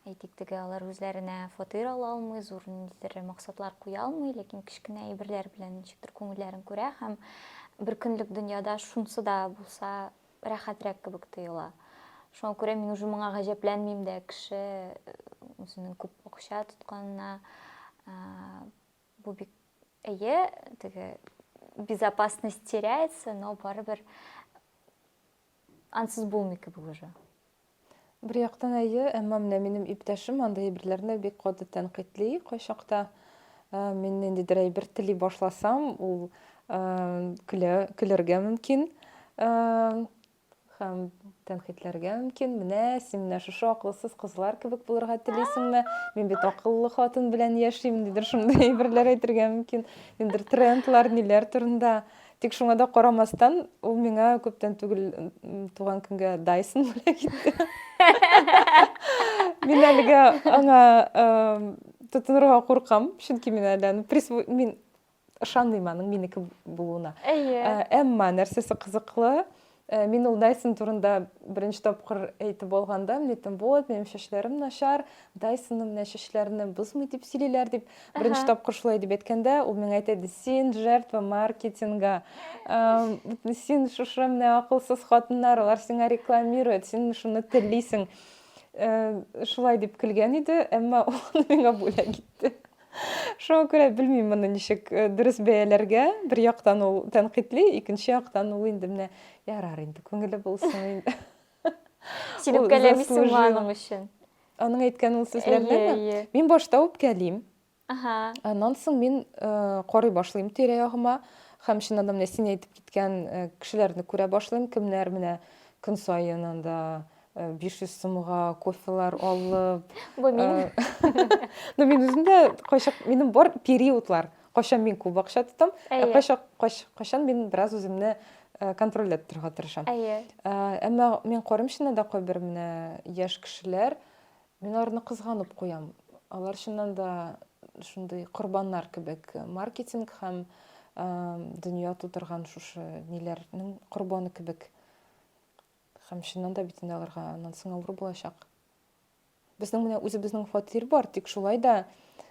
Әйтик теге, алар үзләренә фатир ала алмый, зур ниндидер максатлар куя алмый, ләкин кечкенә әйберләр белән ничектер күңелләрен күрә һәм бер көнлек дөньяда шунсы да булса рәхәтрәк кебек тоела. Шуңа күрә мин уже моңа гаҗәпләнмим дә, кеше үзенең күп акча тотканына. Бу бик әйе, теге безопасность теряется, но барыбер ансыз булмый кебек уже. Бер яктан әйе, әмма менә минем иптәшем андай әйберләрне бик каты тәнкыйтьли. Кайчакта мин ниндидер әйбер тели башласам, ул көләргә мөмкин. Һәм тәнкыйтьләргә мөмкин. Менә син менә шушы акылсыз кызлар кебек булырга телисеңме? Мин бит акыллы хатын белән яшим, ниндидер шундый әйберләр әйтергә мөмкин. Ниндидер трендлар, ниләр турында. Тик шуңа да карамастан, ул миңа күптән түгел туган көнгә Dyson белән китте. Мин әлегә аңа тотынырга куркам, чөнки мин ышанмыйм аның минеке булуына. Әмма нәрсәсе кызыклы, мин ул Dyson турында беренче тапкыр әйтеп алганда, мин әйттем, вот, минем чәчләрем начар, Dyson менә чәчләрне бозмый дип сөйлиләр дип. Беренче тапкыр шулай дип әйткәндә, ул миңа әйтә, син жертва маркетинга. Син шушы менә акылсыз хатыннар, алар сиңа рекламирует, син шуны телисең. Шулай дип көлгән иде, әмма ул миңа бүләк итте. Шуңа күрә белмим моны ничек дөрес бәяләргә. Бер яктан ул тәнкыйтьле, икенче яктан ул инде менә ярар инде күңеле булсын инде. Син Ул үпкәләмисеңме заслужил. аның өчен? Аның әйткән ул сүзләрне Әйе. мин башта үпкәлим. Ага. Аннан соң мин карый башлыйм тирә-ягыма һәм чыннан да менә син әйтеп киткән кешеләрне күрә башлыйм. Кемнәр менә көн саен анда 500 сумга кофелар алып. Бу мин. Ну мин үзем дә минем бар периодлар. Кайчан мин күп акча тотам, Әйе. кайчан мин бераз үземне контроль итәргә тырышам. Әйе. Әмма мин карыйм чыннан да кайбер менә яшь кешеләр, мин аларны кызганып куям. Алар чыннан да шундый корбаннар кебек маркетинг һәм дөнья тутырган шушы ниләрнең корбаны кебек. Һәм чыннан да бит инде аларга аннан соң авыр булачак. Безнең менә үзебезнең фатир бар, тик шулай да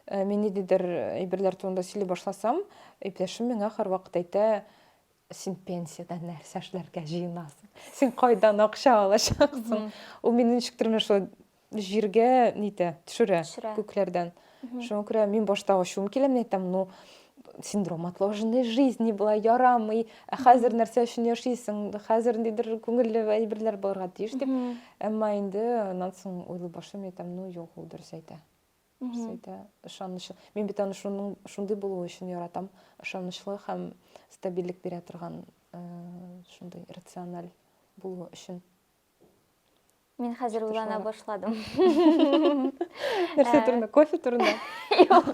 мин ниндидер әйберләр турында сөйли башласам, иптәшем миңа һәрвакыт әйтә, син пенсиядан нәрсә эшләргә җыенасың? Син кайдан акча алачаксың? Ул мине ничектер менә шул җиргә нитә, төшерә күкләрдән. Шуңа күрә мин башта ачуым килә, мин әйтәм, ну синдром отложенной жизни була ярамый, хәзер нәрсә өчен яшисең, хәзер ниндидер күңелле әйберләр булырга тиеш дип. Әмма инде аннан соң уйлый башлыйм, әйтәм, ну юк, ул дөрес әйтә. Дөрес әйтә, ышанычлы. Мин бит аны шундый булуы өчен яратам, ышанычлы һәм стабильлек бирә торган шундый рациональ булуы өчен. Мин хәзер уйлана башладым. Нәрсә турында? Кофе турында? Юк.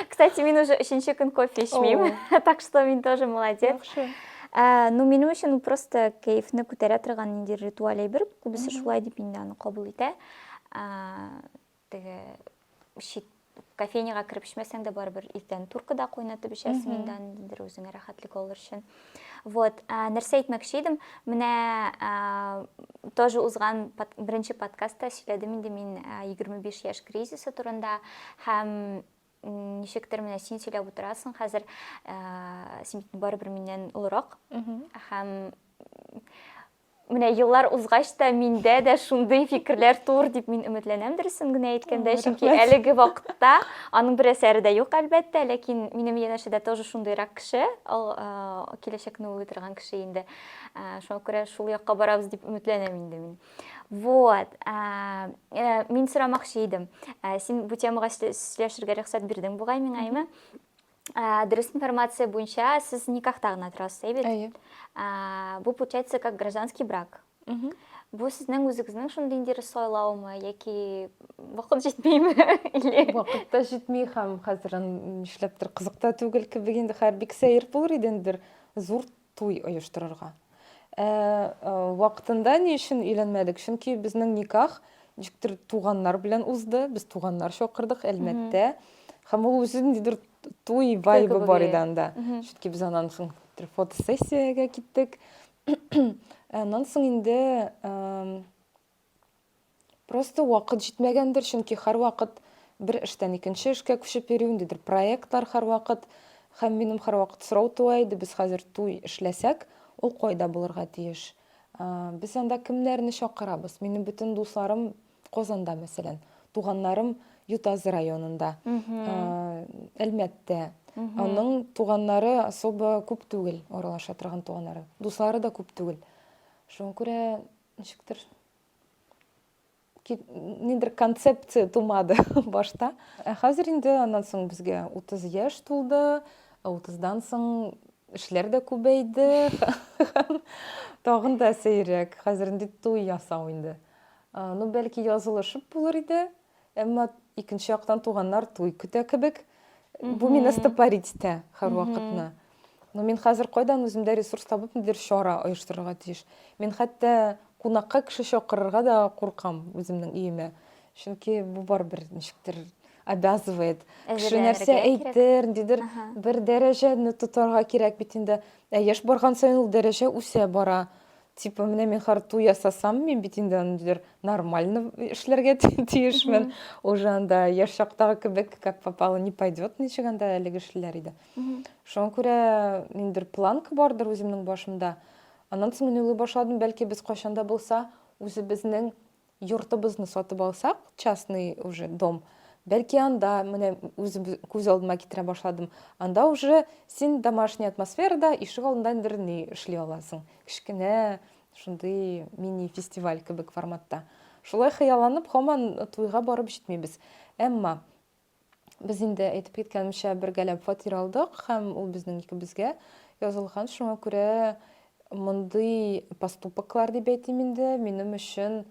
Кстати, мин уже 3-нче көн кофе ичмим. Так что мин тоже молодец. Ну, минем өчен просто кайфны күтәрә торган нинди ритуаль әйбер. Күбесе шулай дип инде аны кабул итә. Теге кофейняга кирип эчмәсәң дә барыбер иртән туркада куйнатып эчәсең инде ниндидер үзеңә рәхәтлек алыр өчен. Вот, нәрсә әйтмәкче идем, менә тоже узган беренче подкастта сөйләдем инде мин 25 яшь кризисы турында һәм ничектер менә син сөйләп утырасың хәзер, син барыбер миннән олорак һәм менә еллар узгач та миндә дә шундый фикерләр тур дип мин өметләнәм, дөресен генә әйткәндә, чөнки әлеге вакытта аның бер әсәре дә юк, әлбәттә, ләкин минем янәшә дә тоже шундыйрак кеше, киләчәкне уйлый торган кеше инде. Шуңа күрә шул якка барабыз дип өметләнәм инде мин. Вот, мин сорамакчы идем. Син бу темага сөйләшергә рөхсәт бирдең бугай миңа. Дөрес информация буенча сез никахта гына торасыз, әйбәт? Әйе. Бу получается как гражданский брак. Бу сезнең үзегезнең шундый индир сайлаумы, яки вакыт җитмиме? Вакыт та җитми һәм хәзер нишләптер кызык та түгел кебек инде һәр бик сәер булыр иде бер зур туй оештырырга. Вакытында ни өчен өйләнмәдек? Чөнки безнең никах ничектер туганнар белән узды. Без туганнар чакырдык, әлбәттә. Һәм ул үзендер туй вайбы бар иде анда. Чөнки без аннан соң фотосессиягә киттек. Аннан соң инде просто вакыт җитмәгәндер, чөнки һәр вакыт бер эштән икенче эшкә күчеп йөрү, индидер проектлар һәр вакыт. Һәм минем һәр вакыт сорау туа иде, без хәзер туй эшләсәк, ул кайда булырга тиеш? Без анда кемнәрне чакырабыз? Минем бөтен дусларым Казанда, мәсәлән, туганнарым Ютаз районында. Әлбәттә, аның туганнары особо күп түгел, аралаша торган туганнары. Дуслары да күп түгел. Шуңа күрә ничектер ниндидер концепция тумады башта. Хәзер инде аннан соң безгә 30 яшь тулды. 30дан соң эшләр дә күбәйде. Тагын да сәеррәк. Хәзер инде туй ясау инде. Ну, бәлки язылышып булыр иде. Әмма икенче яктан туганнар туй көтә кебек. Бу мине стопорить итә һәр вакытны. Но мин хәзер кайдан үземдә ресурс табып ниндидер чара оештырырга тиеш. Мин хәтта кунакка кеше чакырырга да куркам үземнең өемә. Чөнки бу барыбер ничектер обязывает. Кеше нәрсә әйтер, ниндидер бер дәрәҗәне тотарга кирәк бит инде. Яшь барган саен ул дәрәҗә үсә бара. Типа, менә мин һәр туй ясасам, мин бит инде ниндидер нормально эшләргә тиешмен. Уже анда яшь чактагы кебек, как попало, не пойдет, ничек анда әлеге эшләр иде. Шуңа күрә ниндидер планка бардыр үземнең башымда. Аннан соң мин уйлый башладым, бәлки без кайчанда булса үзебезнең йортыбызны сатып алсак, частный уже дом, Бәлки анда, менә үзем күз алдыма китерә башладым. Анда уже син домашний атмосферада ишек алдында не эшли аласың. Кичкенә шундый мини-фестиваль кебек форматта. Шулай хыялланып, һаман туйга барып җитмибез. Әмма без инде әйтеп киткәнемчә бергәләп фатир алдык, һәм ул безнең икебезгә язылган. Шуңа күрә мондый поступоклар дип әйтим инде минем өчен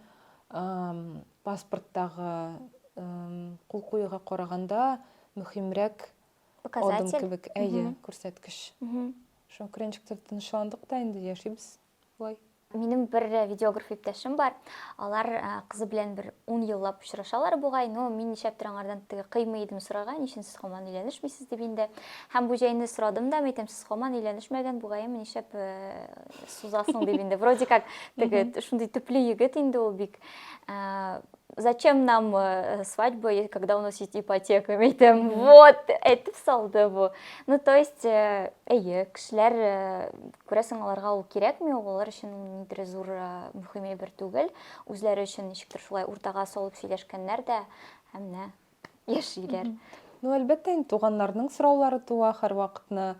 паспорттагы кул куюга караганда мөһимрәк адым Показатель. кебек, әйе, күрсәткеч. Шуңа күрә ничектер тынычландык та инде яшибез. Болай. Минем бер видеограф иптәшем бар. Алар кызы белән бер 10 еллап очрашалар бугай. Но мин нишләптер аңардан кыймый идем сорарга, ничек сез һаман өйләнешмисез дип инде. Һәм бу җәйне сорадым да, әйтәм, сез һаман өйләнешмәгән бугай, нишләп сузасың дип инде. Вроде как шундый төпле егет инде ул бик. Зачем нам свадьба, когда у нас есть ипотека? Әйтәм, вот, әйтеп салды бу. Ну, то есть, әйе, кешеләр күрәсең аларга ул кирәкми, алар өчен нидер зур мөһим бер түгел. Үзләре өчен ничектер шулай уртага салып сөйләшкәннәр дә, һәм менә яшиләр. Ну, әлбәттә, инде туганнарның сораулары туа һәрвакытны.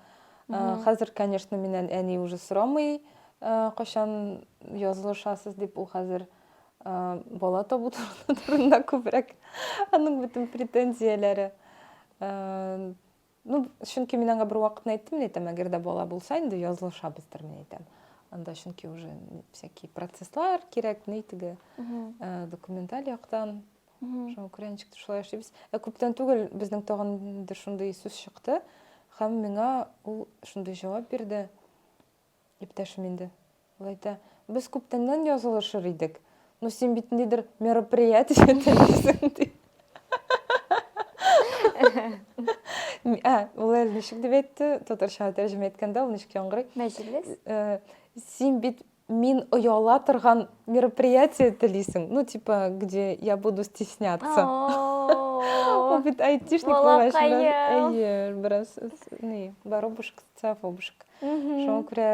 Хәзер, конечно, миннән әни уже сорамый, кайчан язылышасыз дип, ул хәзер бала табу турында күбрәк аның бөтен претензияләре. Ну, чөнки мин аңа бер вакытны әйттем, әгәр дә бала булса, инде язылышабыздыр, мин әйтәм. Анда чөнки уже всякие процесслар кирәк, теге документаль яктан. Шуңа күрә ничектер шулай яшибез. Күптән түгел безнең тагын шундый сүз чыкты, һәм миңа ул шундый җавап бирде. Иптәшем инде. Ул әйтә, без күптәннән язылышыр идек. Ну, син бит нидер мероприятие телисең ди. Ул ничек дип әйтте, татарча тәрҗемә әйткәндә, ул ничек яңгырый? Мәҗлес. Син бит мин ояла торган мероприятие телисең. Ну, типа, где я буду стесняться. Ул бит айтишник булгач, әйе, бераз воробушек, цафобушек. Шуңа күрә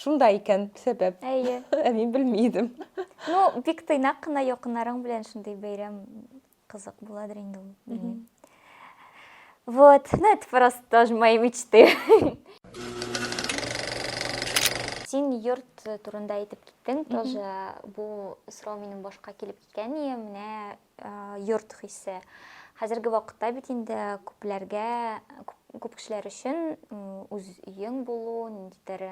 шунда икән сәбәп. Әйе. Мин белмидем. Ну, бик тыйнак кына якыннарың белән шундый бәйрәм кызык буладыр инде ул. Вот, ну это просто тоже мои мечты. Син йорт турында әйтеп киттең, тоже бу сорау минем башка килеп киткән иде, менә йорт хиссе. Хәзерге вакытта бит инде күпләргә, күп кешеләр өчен үз өең булу, ниндидер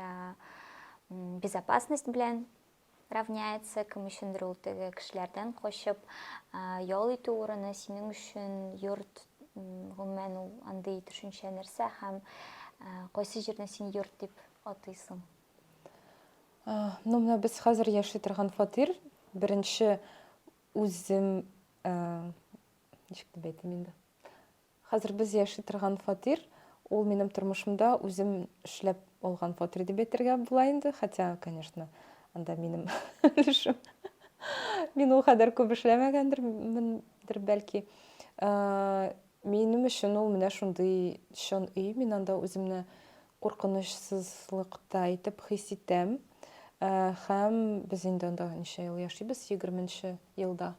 безопасность белән равняется, кем өчендер ул теге кешеләрдән качып ял итү урыны синең өчен йорт гомумән ул андый төшенчә нәрсә һәм кайсы җирне син йорт дип атыйсың? Ну, менә без хәзер яши торган фатир, беренче үзем, ничек дип әйтим инде. Хәзер без яши торган фатир, ул минем тормышымда үзем эшләп алган фатир дип әйтергә була инде, хотя, конечно, анда минем өлешем. Мин ул кадәр күп эшләмәгәндер бәлки. Минем өчен ул менә шундый чын өй, мин анда үземне куркынычсызлыкта итеп хис итәм. Һәм без инде анда ничә ел яшибез? 20-нче елда.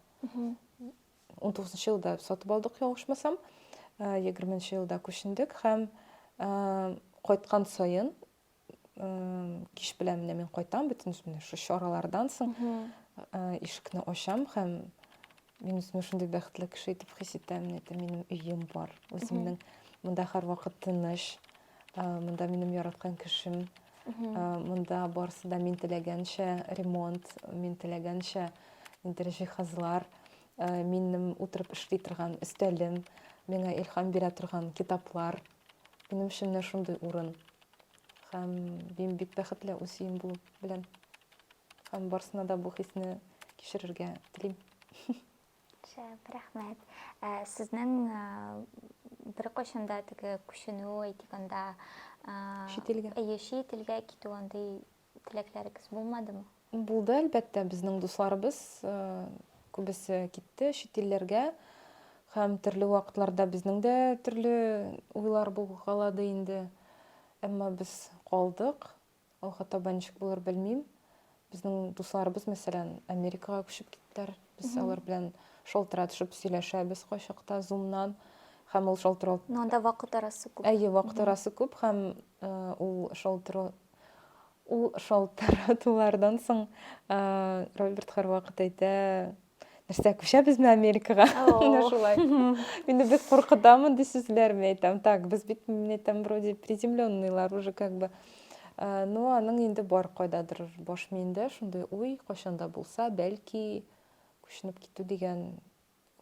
19-нчы елда сатып алдык, ялгышмасам. 20-нче елда күчендек һәм кайткан сайын кич белән менә мин кайтам, бөтен шу чаралардан соң ишекне ачам һәм мин үземне шундый бәхетле кеше итеп хис итәм, это минем өем бар. Үземнең монда һәрвакыт тыныч, монда минем яраткан кешем, монда барысы да мин теләгәнчә ремонт, мин теләгәнчә җиһазлар, минем утырып эшли торган өстәлем, миңа илһам бирә торган китаплар. Минем өчен менә шундый урын. Һәм мин бик бәхетле үз өем булу белән. Һәм барысына да бу хисне кичерергә телим. Рәхмәт. Сезнең бер кайчанда теге күченү әйтгәндә Чит илгә китү андый теләкләрегез булмадымы? Булды, әлбәттә, безнең дусларыбыз күбесе китте чит илләргә. Һәм төрле вакытларда безнең дә төрле уйлар булгалады инде. Әмма без калдык. Алга таба ничек булыр белмим. Безнең дусларыбыз, мәсәлән, Америкага күчеп киттеләр. Без алар белән шалтыра төшеп сөйләшәбез кайчакта зумнан. Һәм ул шалтырау Ну, анда вакыт арасы күп. әйе вакыт арасы күп һәм ул шалтыратулардан соң Роберт һәрвакыт әйтә, нәрсә күчәбезме Америкага? Менә шулай. Мин бик куркытамын ди сүзләрне әйтәм. Так, без бит мен әйтәм вроде приземленныйлар уже как бы. Ну, аның инде бар кайдадыр баш миндә шундый уй, кайчанда булса, бәлки күченеп китү дигән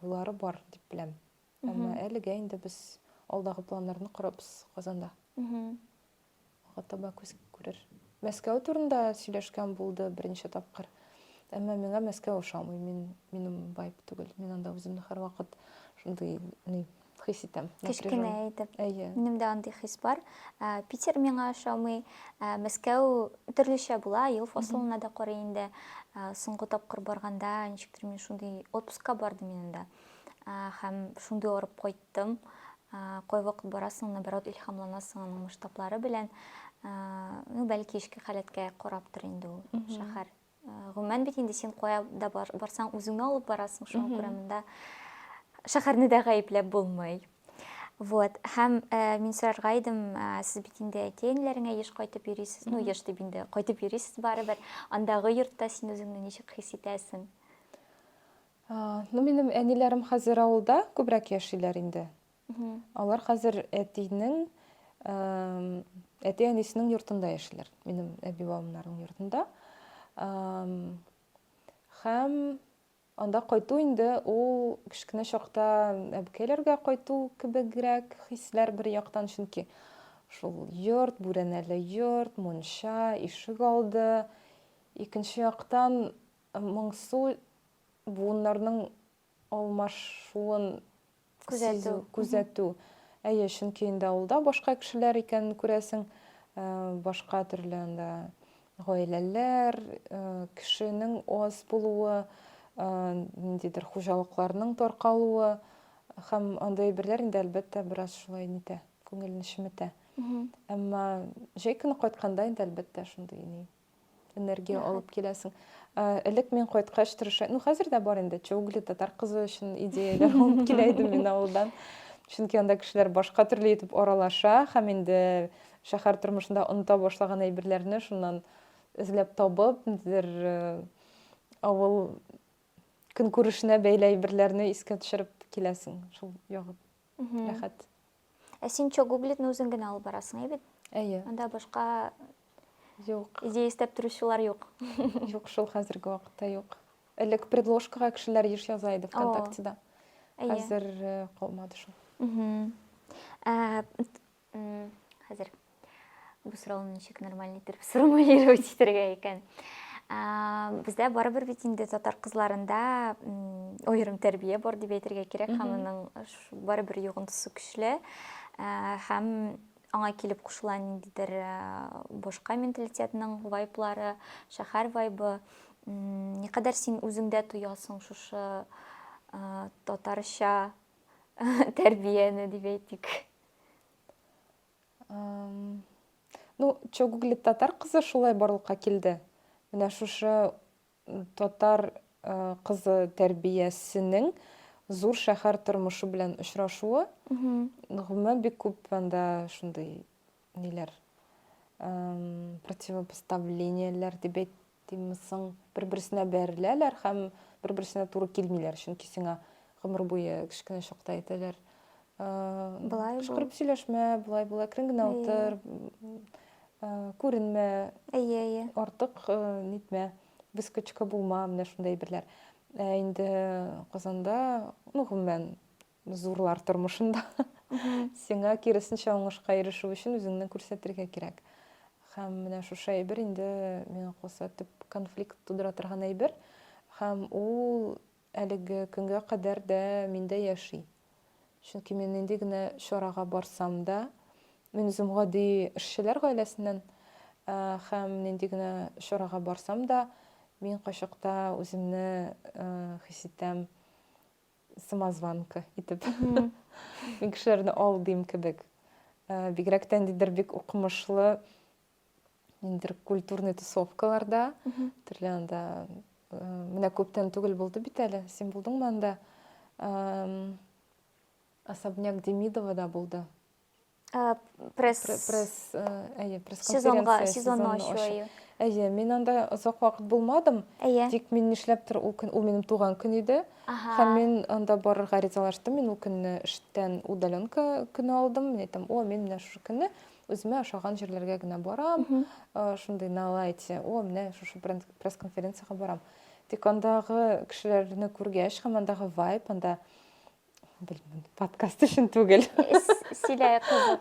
уйлары бар дип беләм. Әмма әлегә инде без алдагы планнарны корабыз Казанда. Таба күз күрер. Мәскәү турында сөйләшкән булды беренче тапкыр. Әмма миңа Мәскәү ошамый. Минем вайб түгел. Мин анда үземне һәрвакыт шундый хис итәм. Кечкенә итеп. Әйе. Минем дә андый хис бар. Питер миңа ошамый. Мәскәү төрлечә була, ел фасылына да карый инде. Соңгы тапкыр барганда, ничектер мин шундый отпускка бардым инде. Һәм шундый арып кайттым. Кай вакыт барасың, наоборот, илһамланасың аның масштаблары белән. Ну, бәлки ишке халәткә караптыр инде ул шәһәр. Гомумән бит инде син кая да барсаң, үзеңне алып барасың, шуңа күрә монда шәһәрне дә гаепләп булмый. Вот. Һәм мин сорарга идем, сез бит инде әти-әниләреңә еш кайтып йөрисез. Ну, еш дип инде кайтып йөрисез барыбер. Андагы йортта син үзеңне ничек хис итәсең? Ну, минем әниләрем хәзер авылда күбрәк яшиләр инде. Алар хәзер әти-әнисенең йортында яшиләр. Минем әби-бабамнарның йортында. Һәм анда кайту инде ул кичкенә чакта әбкәйләргә кайту кебегрәк хисләр бер яктан, чөнки шул йорт, бүрәнәле йорт, мунча, ишек алды. Икенче яктан моңсу буыннарның алмашуын күзәтү. Әйе, чөнки инде авылда башка кешеләр икәнен күрәсең, башка төрле анда гаиләләр, кешенең аз булуы, ниндидер хуҗалыкларның таркалуы һәм андай әйберләр инде әлбәттә бераз шулай нитә, күңелне шиметә. Әмма җәй көне кайтканда инде әлбәттә шундый энергия алып киләсең. Элек мин кайткач тырыша, ну хәзер дә бар инде, Чоугли татар кызы өчен идеяләр алып килә идем мин авылдан. Чөнки анда кешеләр башка төрле итеп аралаша һәм инде шәһәр тормышында оныта башлаган әйберләрне шуннан эзләп табып, ниндидер авыл көнкүрешенә бәйле әйберләрне искә төшереп киләсең. Шул ягы рәхәт. Син Чоуглины үзең генә алып барасың, әйбит? Әйе. Анда башка Юк. идея эстәп торучылар юк. Юк, шул хәзерге вакытта юк. Элек предложкага кешеләр еш яза иде ВКонтактеда. Хәзер калмады шул. Хәзер бу сорауны ничек нормаль итеп сформулировать итәргә икән. Бездә барыбер бит инде татар кызларында аерым тәрбия бар дип әйтергә кирәк, һәм аның барыбер йогынтысы көчле. Һәм аңа килеп кушыла ниндидер башка менталитетның вайблары, шәһәр вайбы. Никадәр син үзеңдә тоясың шушы татарча тәрбияне дип әйтик? Ну, Чоугли татар кызы шулай барлыкка килде. Менә шушы татар кызы тәрбиясенең зур шәһәр тормышы белән очрашуы. Гомумән бик күп анда шундый ниләр, противопоставленияләр дип әйтимме соң, бер-берсенә бәреләләр һәм бер-берсенә туры килмиләр, чөнки сиңа гомер буе кичкенә чакта әйтәләр. Кычкырып сөйләшмә, булай әкрен генә утыр, күренмә, артык нитмә, выскочка булма, менә шундай әйберләр. Инде Казанда, ну, гомумән зурлар тормышында сиңа киресенчә уңышка ирешү өчен үзеңне күрсәтергә кирәк. Һәм менә шушы әйбер инде миңа калса төп конфликт тудыра торган әйбер, һәм ул әлеге көнгә кадәр дә миндә яши. Чөнки мин нинди генә чарага барсам да, мин үзем гади эшчеләр гаиләсеннән, һәм нинди генә чарага барсам да, мин кайчакта үземне хис итәм самозванка итеп. Мин кешеләрне алдыйм кебек. Бигрәк тә ниндидер бик укымышлы, ниндидер культурный тусовкаларда, төрле анда, менә күптән түгел булды бит әле, син булдыңмы анда? Особняк Демидовада булды. Пресс Пресс-конференция сезонна ачуы. Мен анда ұзақ вақыт болмадым. Тик мен нишләп тор ул минем туган көн иде. Һәм мен анда барырга ризалаштым. Мен ул көнне эштән удаленка көне алдым. Мен әйтәм, мен менә шушы көнне үземә ошаган җирләргә генә барам. Шундый налайте. Менә шушы пресс-конференцияга барам. Тик андагы кешеләрне күргәч, һәм андагы вайб, анда подкаст өчен түгел. Силә кызык.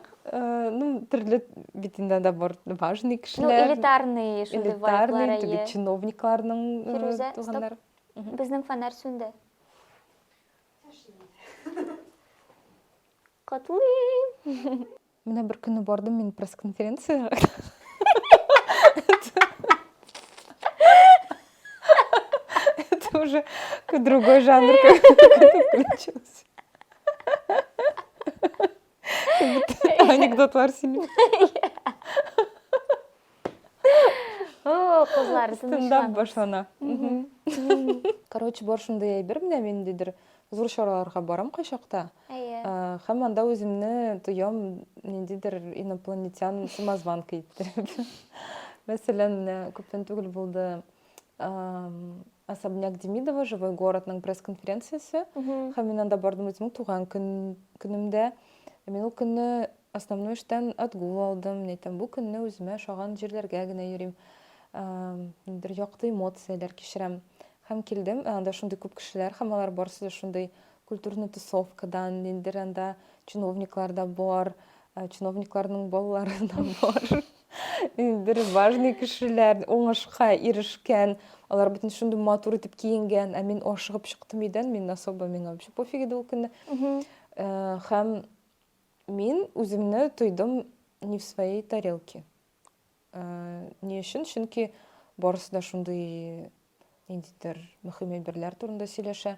Төрле бит инде анда бар важный кешеләр. Элитарный шундый вайблар. Элитарный чиновникларның туганнары. Безнең фонарь сүнде. Катлыйм. Менә бер көнне бардым мин пресс-конференцияга. Это уже другой жанр включился. Анекдотлар сөйлеп. Кызлар Стендап башлана. Короче, бар шундай әйбер менә мен дидер зур чараларга барам кайчакта. Һәм анда үземне тоям ниндидер инопланетян самозванка иттереп. Мәсәлән, күптән түгел булды Особняк Демидова, Живой городның пресс-конференциясе. Һәм мен анда бардым үземнең туган көнемдә. Мен ул көнне основной эштән отгул алдым. Әйтәм, бу көнне үземә ошаган җирләргә генә йөрим. Ниндидер якты эмоцияләр кичерәм. Һәм килдем, анда шундый күп кешеләр, һәм алар барысы да шундый культурный тусовкадан, ниндидер анда чиновниклар да бар, чиновникларның балалары да бар. Ниндидер важный кешеләр, уңышка ирешкән, алар бөтен шундый матур итеп киенгән, ә мин ашыгып чыктым өйдән, мин особо миңа вообще пофиг иде ул көнне. Һәм мин үземне тойдым не в своей тарелке. Ни өчен? Чөнки барысы да шундый ниндидер мөһим әйберләр турында сөйләшә.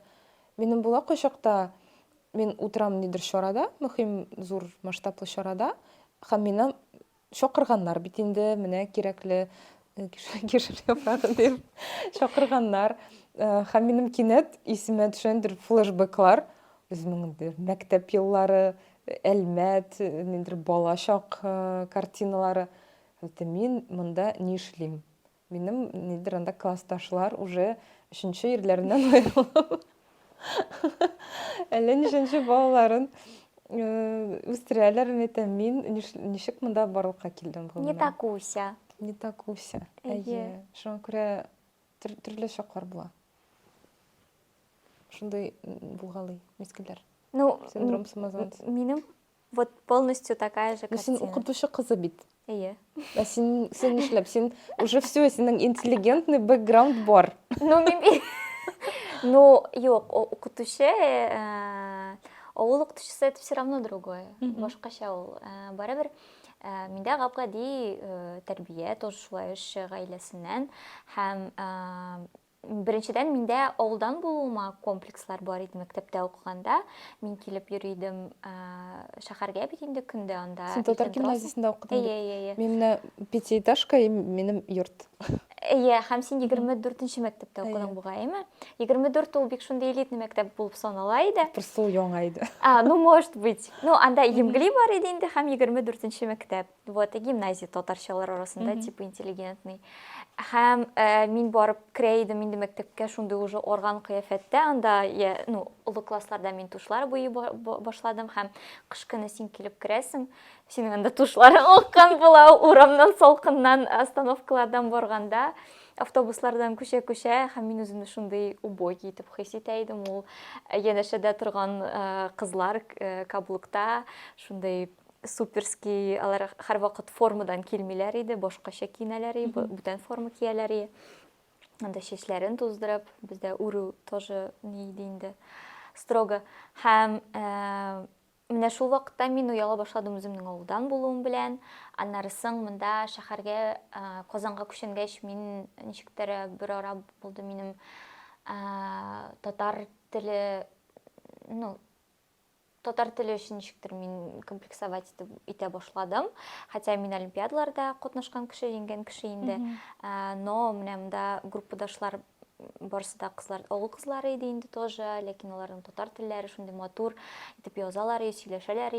Минем була кайчакта мин утырам нидер чарада, мөһим зур масштаблы чарада, һәм мине чакырганнар бит инде, менә кирәкле кишер яфрагы дип чакырганнар. Һәм минем кинәт исемә төшәндер флешбеклар, үземнең мәктәп еллары, әлмәт, ниндидер балачак картиналары. Мин монда ни эшлим? Минем ниндидер анда классташлар уже 3нче ерләреннән аерылып. Әллә ничәнче балаларын үстерәләр, әйтәм, мин ничек монда барлыкка килдем бу? Не такуся. Не такуся. Шуңа күрә төрле чаклар була. Шундай булгалый мискәләр. Синдром самозванца. Минем вот полностью такая же картина. Син укытучы кызы бит. Син нишләп? Син уже все, синең интеллигентный бэкграунд бар. Юк, укытучы, ул укытучысы это все равно другое. Башкача ул. Барыбер миндә гапкади тәрбия тоже шулай гаиләсеннән һәм Беренчедән миндә авылдан булуыма комплекслар бар иде мәктәптә укыганда. Мин килеп йөридем шәһәргә бит инде көндә анда. Син татар гимназиясендә укыдың бит. Мин менә пятиэтажка, минем йорт. Һәм син 24нче мәктәптә укыдың бугаймы? 24 ул бик шундый элитный мәктәп булып санала иде. Просто ул яңа иде. Может быть. Анда Илемгли бар иде инде һәм 24нче мәктәп. Вот гимназия татарчалар арасында типа интеллигентный. Һәм мин барып керә идем инде мәктәпкә шундый уже орган кыяфәттә. Анда олы классларда мин тушлар буе башладым һәм кыш көне син килеп керәсең. Синең анда тушларың аккан була, урамнан салкыннан остановкалардан барганда, автобуслардан күчә-күчә һәм мин үземне шундый убогий итеп хис итә идем. Ул янәшәдә торган кызлар каблукта шундый суперский, алар һәрвакыт формадан килмиләр иде, башкача киенәләр иде, бүтән форма кияләр иде. Анда чәчләрен туздырып, бездә үрү тоже ни иде инде строго. Һәм менә шул вакытта мин уяла башладым үземнең авылдан булуым белән. Аннары соң монда шәһәргә, Казанга күченгәч, мин ничектер бер ара булды минем татар теле, татар теле өчен ничектер мин комплексовать итә башладым. Хотя мин олимпиадаларда катнашкан кеше, җиңгән кеше инде. Но менә монда группадашлар барысы да кызлар, огыл кызлары иде инде тоже, ләкин аларның татар телләре шундый матур итеп язалар, сөйләшәләр.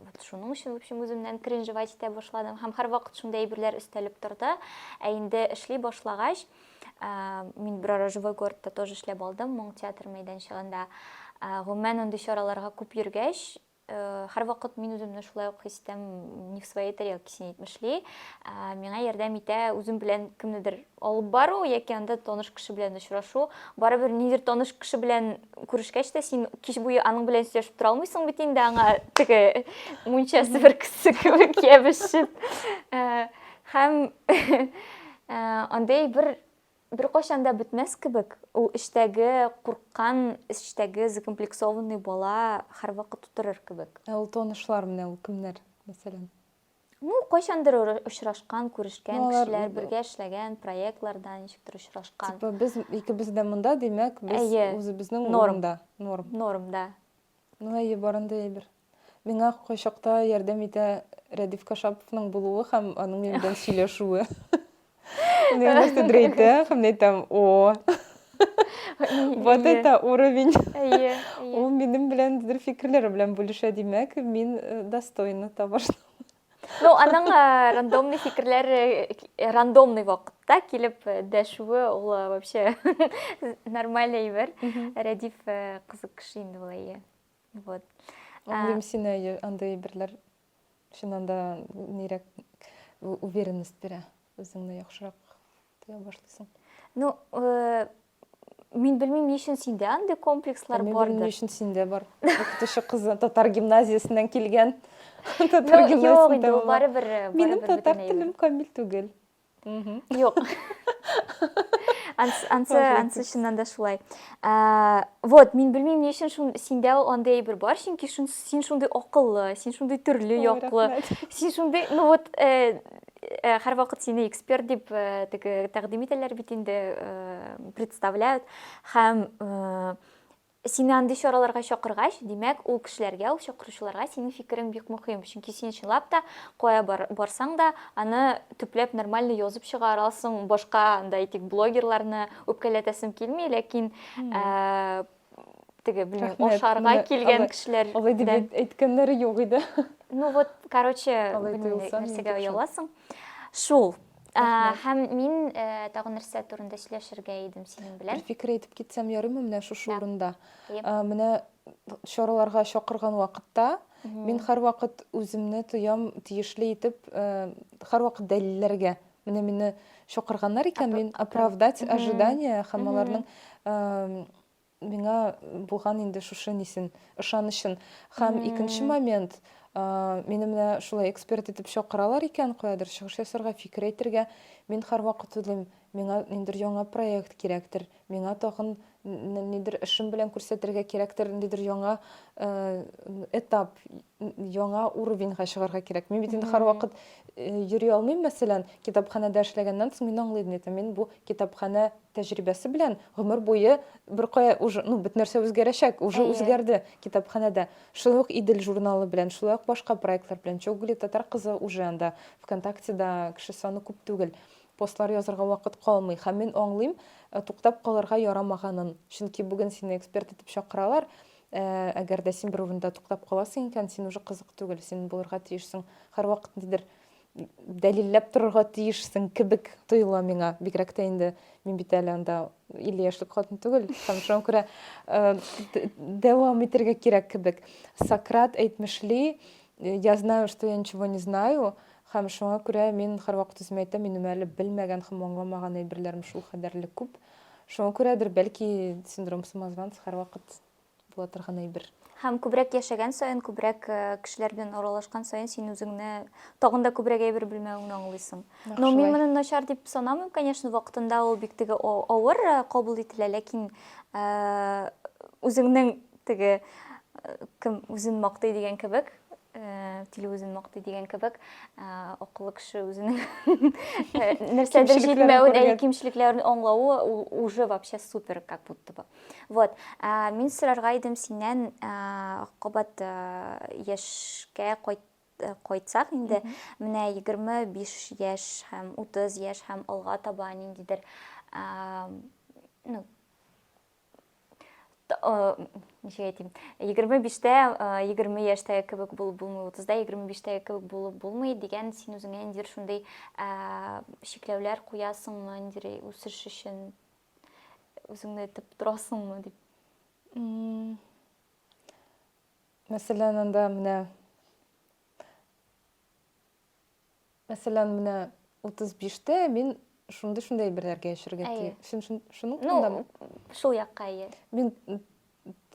Вот шуның өчен, в общем, үземнән кринжевать итә башладым. Һәм һәрвакыт шундай әйберләр өстәлеп торды. Ә инде эшли башлагач, мин бер ара Живой городта тоже эшләп алдым, моң театр мәйданчыгында. Гомумән андый чараларга күп йөргәч, һәрвакыт мин үземне шулай ук хис итәм, не в своей тарелке синеп эшли. Миңа ярдәм итә үзем белән кемнедер алып бару, яки анда таныш кеше белән очрашу. Барыбер нидер таныш кеше белән күрешкәч тә син кич буе аның белән сөйләшеп тора алмыйсың бит инде, аңа теге мунчасы бер кесе кебек ябышып. Һәм андай бер кайчан да бетмәс кебек. Ул эштәге курккан, эштәге закомплексованный бала һәрвакыт утырыр кебек. Ул танышлар менә ул кемнәр, мәсәлән? Ну, кайчандыр очрашкан, күрешкән кешеләр, бергә эшләгән проектларда ничектер очрашкан. Типа без икебез дә монда, димәк, без үзебезнең урында. Норм, да. Ну, барында әйбер. Миңа кайчакта ярдәм итә Рәдиф Кашаповның булуы һәм аның минем белән сөйләшүе. Мин нәрсәдер әйтә, һәм әйтәм, о, вот это уровень. Ул минем белән фикерләре белән бүлешә, димәк, мин достойна того, что... Ну, аның рандомный фикерләре рандомный вакытта килеп дәшүе, ул вообще нормальный әйбер. Рәдиф кызык кеше инде ул. Вот. Аңлыйм сине андай әйберләр шуннан да нирәк уверенность бирә. Үзеңне яхшырак тоя башлыйсың. Ну, мин белмим, ни өчен синдә андый комплекслар бардыр. Мин белмим, ни өчен синдә бар. Укытучы кыз татар гимназиясеннан килгән. Татар гимназиясендә ул барыбер. Минем татар телем камил түгел. Юк. Ансы чыннан да шулай. Вот, мин белмим, ни өчен синдә андый әйбер бар, чөнки син шундый акыллы, син шундый төрле яклы. Син шундый, ну вот, һәрвакыт сине эксперт дип тәкъдим итәләр бит инде, представляют. Һәм сине андый чараларга чакыргач, димәк, ул кешеләргә, ул чакыручыларга синең фикерең бик мөһим. Чөнки син чынлап та кая барсаң да, аны төпләп нормально язып чыгарасың. Башка андай тик блогерларны үпкәләтәсем килми, ләкин теге белмим, ашарга килгән кешеләр. Алай дип әйткәннәре юк иде. Ну вот, короче, нәрсәгә ояласың. Шул. Һәм мин тагын нәрсә турында сөйләшергә идем синең белән. Бер фикер әйтеп китсәм ярыймы менә шушы урында? Менә чараларга чакырган вакытта мин һәрвакыт үземне тоям тиешле итеп, һәрвакыт дәлилләргә. Менә мине чакырганнар икән, мин оправдать ожидания һәм аларның миңа булган инде шушы нисен, ышанычын. Һәм икенче момент, мине менә шулай эксперт итеп чакыралар икән, каядыр чыгыш ясарга, фикер әйтергә. Мин һәрвакыт уйлыйм, миңа ниндер яңа проект кирәктер, миңа тагын нидер эшем белән күрсәтергә кирәктер, нидер яңа этап, яңа уровеньга чыгарга кирәк. Мин бит инде һәрвакыт йөри алмыйм, мәсәлән, китапханәдә эшләгәннән соң мин аңлыйм, мин бу китапханә тәҗрибәсе белән гомер буе бер кая уже, ну, бит нәрсә үзгәрәчәк, уже үзгәрде китапханәдә. Шулай ук Идел журналы белән, шулай ук башка проектлар белән. Чөгли татар кызы уже анда ВКонтактеда кеше саны күп түгел. Постлар язарга вакыт калмый. Һәм мин аңлыйм, туктап калырга ярамаганын. Чөнки бүген сине эксперт итеп чакыралар. Әгәр дә син бер урында туктап каласың икән, син уже кызык түгел, син булырга тиешсең. Һәрвакыт нидер дәлилләп торырга тиешсең кебек тоела миңа. Бигрәк тә инде мин бит әле анда 50 яшьлек хатын түгел. Һәм шуңа күрә дәвам итәргә кирәк кебек. Сократ әйтмешли, я знаю, что я ничего не знаю. Һәм шуңа күрә мин һәрвакыт үземә әйтәм, минем әле белмәгән һәм аңламаган әйберләрем шул кадәрле күп. Шуңа күрәдер, бәлки синдром самозванца һәрвакыт була торган әйбер. Һәм күбрәк яшәгән саен, күбрәк кешеләр белән аралашкан саен, син үзеңне тагын да күбрәк әйбер белмәвеңне аңлыйсың. Но мин моны начар дип санамыйм, конечно, вакытында ул бик теге авыр кабул ителә, ләкин үзеңнең теге кем үзен мактый дигән кебек, тиле үзен мактый дигән кебек, акыллы кеше үзенең нәрсәдер җитмәвен, кимчелекләрен аңлавы уже вообще супер, как будто бы. Вот. Мин сорарга идем синнән, кабат яшькә кайтсак инде, менә 25 яшь һәм 30 яшь һәм алга таба ниндидер ну, ничего этим 25-те 20 яшьтәге кебек булып булмый, 30-да 25-тәге кебек булып булмый дигән син үзеңә инде шундый шикләүләр куясыңмы инде үсеш өчен үзеңне тотып торасыңмы дип. Мәсәлән, анда менә 35-тә мин шундый берләргә яшәргә Әйе. шуның Ну, турында шул якка ие. мин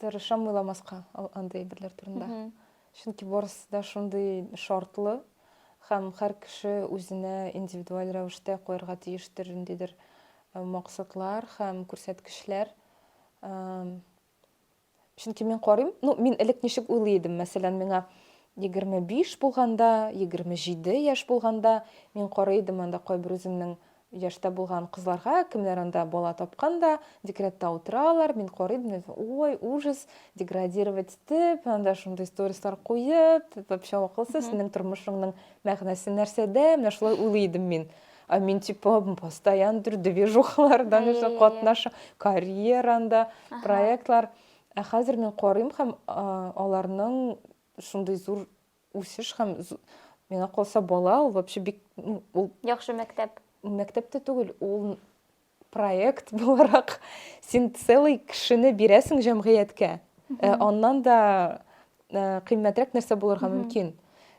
тырышам уйламаска андай берләр турында. Чөнки барысы да шундый шартлы һәм һәр кеше үзенә индивидуаль рәвештә куярга тиештер ниндидер максатлар һәм күрсәткечләр. Чөнки мин карыйм, мин элек ничек уйлый идем, мәсәлән, миңа 25 булганда, 27 яшь булганда, мин карый идем анда кайбер үземнең яшьтә булган кызларга, кемнәр анда бала тапкан да, декретта утыралар, мин карый идем, ой, ужас, деградировать итеп, анда шундый сторислар куеп, вообще акылсыз, синең тормышыңның мәгънәсе нәрсәдә, менә шулай уйлый идем мин. Мин типа постоянно движухаларда катнаша, карьеранда, проектлар. Хәзер мин карыйм һәм аларның шундый зур үсеш һәм миңа калса бала, ул вообще бик ул Яхшы мәктәп. мәктәптә түгел, ул проект буларак син целый кешене бирәсең җәмгыятькә. Аннан да кыйммәтрәк нәрсә булырга мөмкин.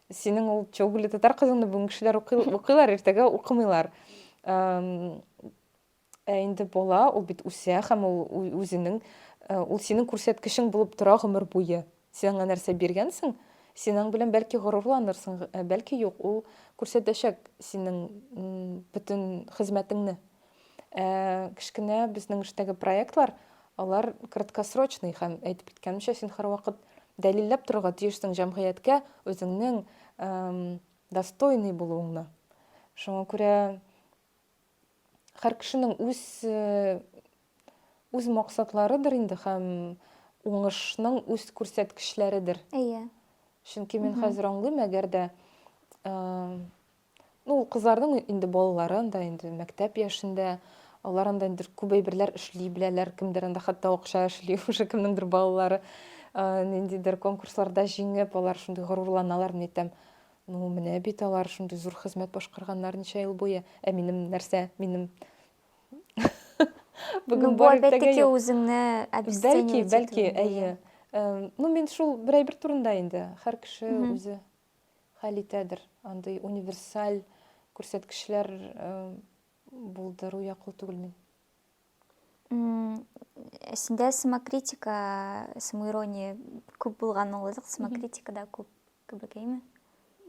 Синең ул чөгүле татар кызыңны бүген кешеләр укыйлар, иртәгә укымыйлар. Инде бала, ул бит үсә һәм ул үзенең ул синең күрсәткечең булып тора гомер буе. Син аңа нәрсә биргәнсең, син аң белән бәлки горурланырсың, бәлки юк, ул күрсәтәчәк синең бөтен хезмәтеңне. Кичкенә безнең эштәге проектлар, алар краткосрочный һәм әйтеп киткәнемчә, син һәрвакыт дәлилләп торырга тиешсең җәмгыятькә үзеңнең достойный булуыңны. Шуңа күрә һәр кешенең үз максатларыдыр инде һәм уңышның үз күрсәткечләридер. Әйе. Чөнки мин хәзер аңлыйм, әгәр дә кызларның инде балалары анда инде мәктәп яшендә, алар анда инде күп әйберләр эшли беләләр, кемдер анда хәтта акча эшли, уже кемнеңдер балалары ниндидер конкурсларда җиңеп, алар шундый горурланалар, мин әйтәм, менә бит алар шундый зур хезмәт башкарганнар ничә ел буе, минем нәрсә, минем бүген бар иртәгә юк. Үзеңне обесценивать итү. Бәлки, әйе. Мин шул бер әйбер турында инде. Һәр кеше үзе хәл итәдер. Андай универсаль күрсәткечләр булдыру яклы түгел мин. Синдә самокритика, самоирония күп булган улы, самокритика да күп кебекме?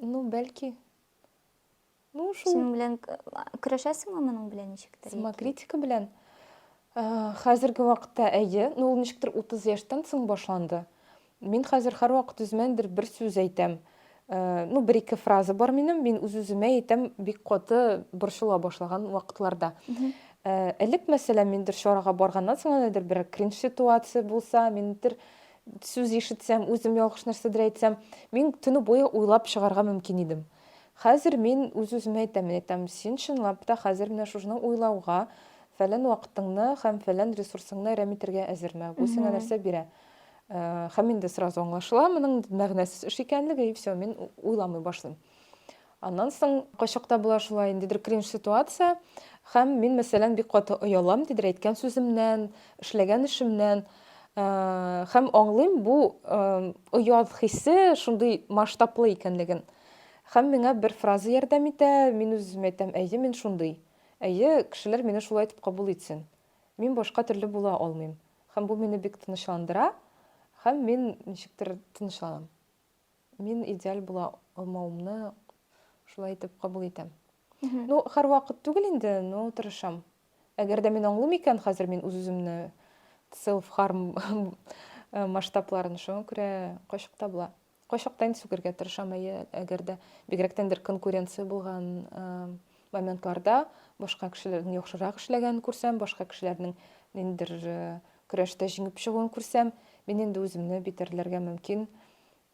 Бәлки. Шул Син белән көрәшәсеңме моның белән ничектер? Самокритика белән хәзерге вакытта әйе, ул ничектер 30 яшьтән соң башланды. Мин хәзер һәрвакыт үземәндер бер сүз әйтәм. Бер-ике фраза бар минем, мин үземә әйтәм бик каты борчыла башлаган вакытларда. Элек мәсәлән, миндер чарага барганнан соң нидер бер кринж ситуация булса, миндер сүз ишетсәм, үзем ялгыш нәрсәдер әйтсәм, мин төне буе уйлап чыгарга мөмкин идем. Хәзер мин үземә әйтәм, син чынлап та хәзер менә шуны уйлауга, фәлән вакытыңны һәм фәлән ресурсыңны рәмитергә әзерме? Бу сиңа нәрсә бирә? Һәм инде сразу аңлашыла моның мәгънәсез эш икәнлеге, и всё, мин уйламый башлыйм. Аннан соң кайчакта була шулай ниндидер кринж ситуация, һәм мин мәсәлән бик каты оялам дидер әйткән сүземнән, эшләгән эшемнән, һәм аңлыйм бу оят хисе шундый масштаблы икәнлеген. Һәм миңа бер фраза ярдәм итә, мин үземә әйтәм, әйе, мин шундый. Әйе, кешеләр мине шулай итеп кабул итсен. Мин башка төрле була алмыйм. Һәм бу мине бик тынычландыра, һәм мин ничектер тынычланам. Мин идеаль була алмавымны шулай итеп кабул итәм. Һәрвакыт түгел инде, тырышам. Әгәр дә мин аңлыйм икән, хәзер мин үземне self-harm масштабларын шуңа күрә кайчакта була. Кайчакта инде сүгәргә тырышам, әгәр дә бигрәктәндер конкуренция булган моментларда башка кешеләрнең яхшырак эшләгәнен күрсәм, башка кешеләрнең ниндидер көрәштә җиңеп чыгуын күрсәм, мин инде үземне битәрләргә мөмкин.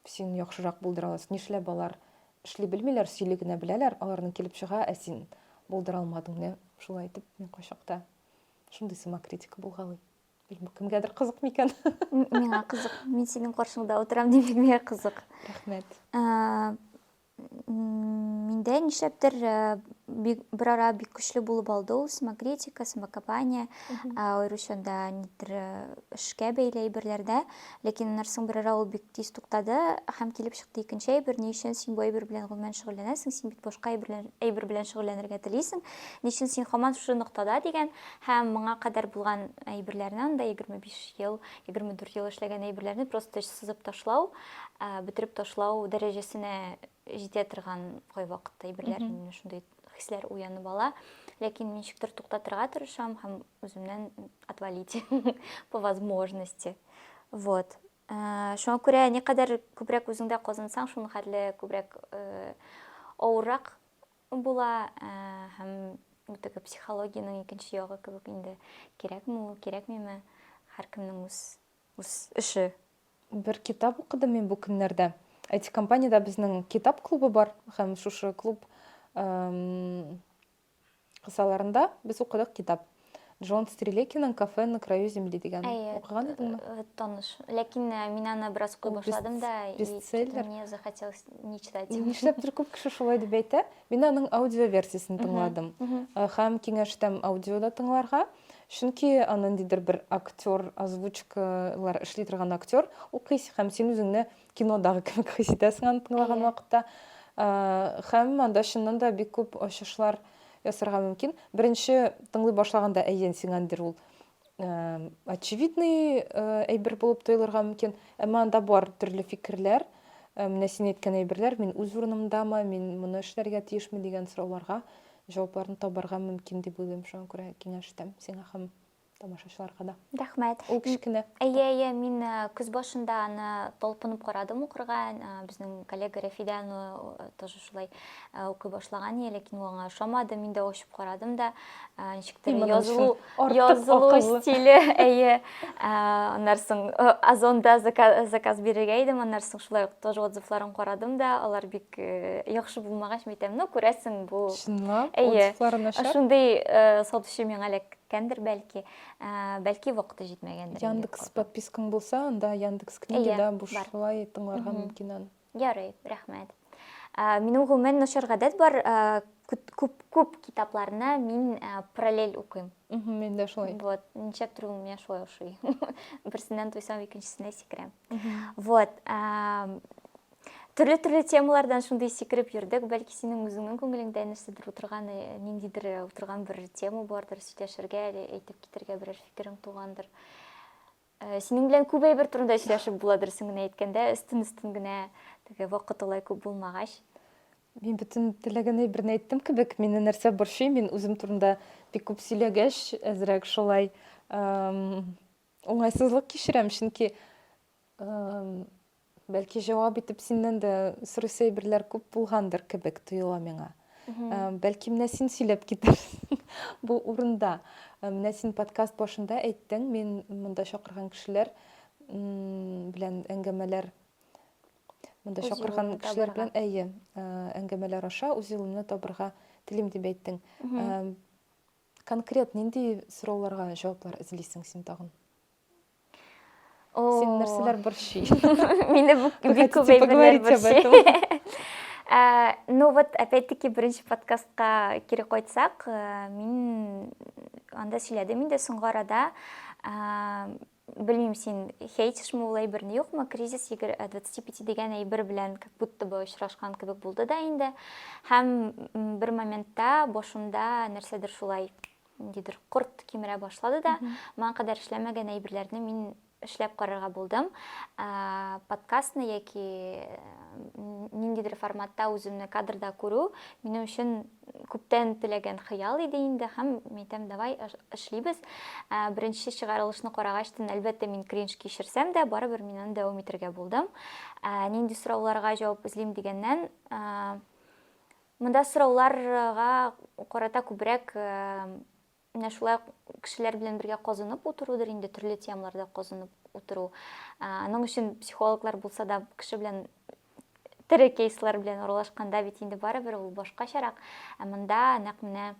Син яхшырак булдыра аласың. Нишләп алар эшли белмиләр, сөйли генә беләләр, аларның килеп чыга, син булдыра алмадың, шулай итеп мин кайчакта Шундай самокритика булгалый. Билбек кемгәдер кызык микән? Миңа кызык. Мин синең каршыңда утырам димәк миңа кызык. Рәхмәт. Миндә нишләптер бер ара бик көчле булып алды ул самокритика, самокопание, аеручанда нидер эшкә бәйле әйберләрдә, ләкин аннан бер ара ул бик тиз туктады һәм килеп чыкты икенче әйбер, ни өчен син бу әйбер белән гомумән шөгыльләнәсең, син бит башка әйбер белән шөгыльләнергә телисең, ни өчен син һаман шушы ноктада дигән һәм моңа кадәр булган әйберләрнең дә 25 ел, 24 ел эшләгән әйберләрне просто сызып ташлау, бетереп ташлау дәрәҗәсенә җитә торган кайвакытта әйберләр, шундай хисләр уянып ала, ләкин мин ничектер туктатырга тырышам һәм үземнән отвалить по возможности. Вот. Шуңа күрә никадәр күбрәк үзеңдә казансаң, шуның хәтле күбрәк авыррак була һәм теге психологиянең икенче ягы кебек инде кирәкме ул, кирәкмиме, һәркемнең үз эше. Бер китап укыдым мин бу көннәрдә. IT-компаниядә безнең китап клубы бар һәм шушы клуб кысаларында без укыдык китап. Джон Стрелякинның «Кафе на краю земли» дигән. Укыган идеңме? Таныш. Ләкин мин аны бераз укый башладым да, и мне захотелось не читать. Нишләптер күп кеше шулай дип әйтә. Мин аның аудиоверсиясын тыңладым. Һәм киңәштем аудиода тыңларга. Чөнки аның ниндидер бер актер, озвучкалар эшли торган актер укый һәм син үзеңне кинодагы кебек хис итәсең аны тыңлаган вакытта. Һәм анда чыннан да бик күп ачышлар ясарга мөмкин. Беренче тыңлый башлаганда әйен сиңәндер ул очевидный әйбер булып тоелырга мөмкин. Әмма анда бар төрле фикерләр, менә син әйткән әйберләр, мин үз урынымдамы, мин моны эшләргә тиешме дигән сорауларга җавапларын табарга мөмкин дип уйлыйм. Шуңа күрә киңәштем сиңа һәм тамашачыларга да. Рәхмәт. Ул кичкенә. Әйе, мин көз башында аны талпынып карадым укырга. Безнең коллега Рәфидә аны тоже шулай укый башлаган, ләкин аңа ошамады. Мин дә ачып карадым да, ничектер язылу стиле, әйе. Аннан Озонда заказ бирергә идем, аннан шулай тоже отзывларын карадым да, алар бик яхшы булмагач, әйтәм, күрәсең бу. Чынлап, отзывлары начар. Шундый сатучы миңа эләккәндер бәлки. Бәлки вакыты җитмәгәндер. Яндекс подпискаң булса, анда Яндекс книгада бушлай тыңларга мөмкин аны. Ярый, рәхмәт. Минем гомумән начар гадәт бар, күп китапларны мин параллель укыйм. Мин дә шулай. Вот, ничектер ул миңа шулай ошый. Берсеннән туйсам, икенчесенә сикерәм. Вот. Төрле темалардан шундай сикереп йөрдек. Бәлки синең үзеңнең күңелеңдә нәрсәдер утырган, ниндидер утырган бер тема бардыр, сөйләшергә, әйтеп китәргә берәр фикерең тугандыр. Синең белән күп әйбер турында сөйләшеп буладыр, син генә әйткәндә, өстен генә теге вакыт алай күп булмагач. Мин бөтен теләгән әйберне әйттем кебек, мине нәрсә борчый, мин үзем турында бик күп сөйләгәч, әзрәк шулай уңайсызлык кичерәм, чөнки бәлки җавап итеп синнән дә сорыйсы әйберләр күп булгандыр кебек тоела миңа. Бәлки менә син сөйләп китерсең бу урында. Менә син подкаст башында әйттең, мин монда чакырган кешеләр белән әңгәмәләр белән әңгәмәләр аша үз юлымны табырга телим дип әйттең. Конкрет нинди сорауларга җаваплар эзлисең син тагын? Син нәрсәләр борчый? Мине бик күп әйберләр борчый. Ну вот, опять-таки, беренче подкастка кире кайтсак, мин анда сөйләдем инде соңгы арада. Белмим, син хейтишме ул әйберне юкмы? Кризис 25 дигән әйбер белән как будто бы очрашкан кебек булды да инде. Һәм бер моментта башымда нәрсәдер шулай ниндидер корт кимерә башлады да, маңа кадәр эшләмәгән әйберләрне мин эшләп карарга булдым. Подкастны яки ниндидер форматта үземне кадрда күрү минем өчен күптән теләгән хыял иде инде һәм әйтәм, давай эшлибез. Беренче чыгарылышны карагачтан, әлбәттә, мин кринж кичерсәм дә, барыбер мин аны дәвам итәргә булдым. Нинди сорауларга җавап эзлим дигәннән, монда сорауларга карата күбрәк менә шулай кешеләр белән бергә казынып утырудыр инде, төрле темаларда казынып утыру. Аның өчен психологлар булса да, кеше белән тере кейслар белән аралашканда бит инде барыбер ул башкачарак. Монда нәкъ менә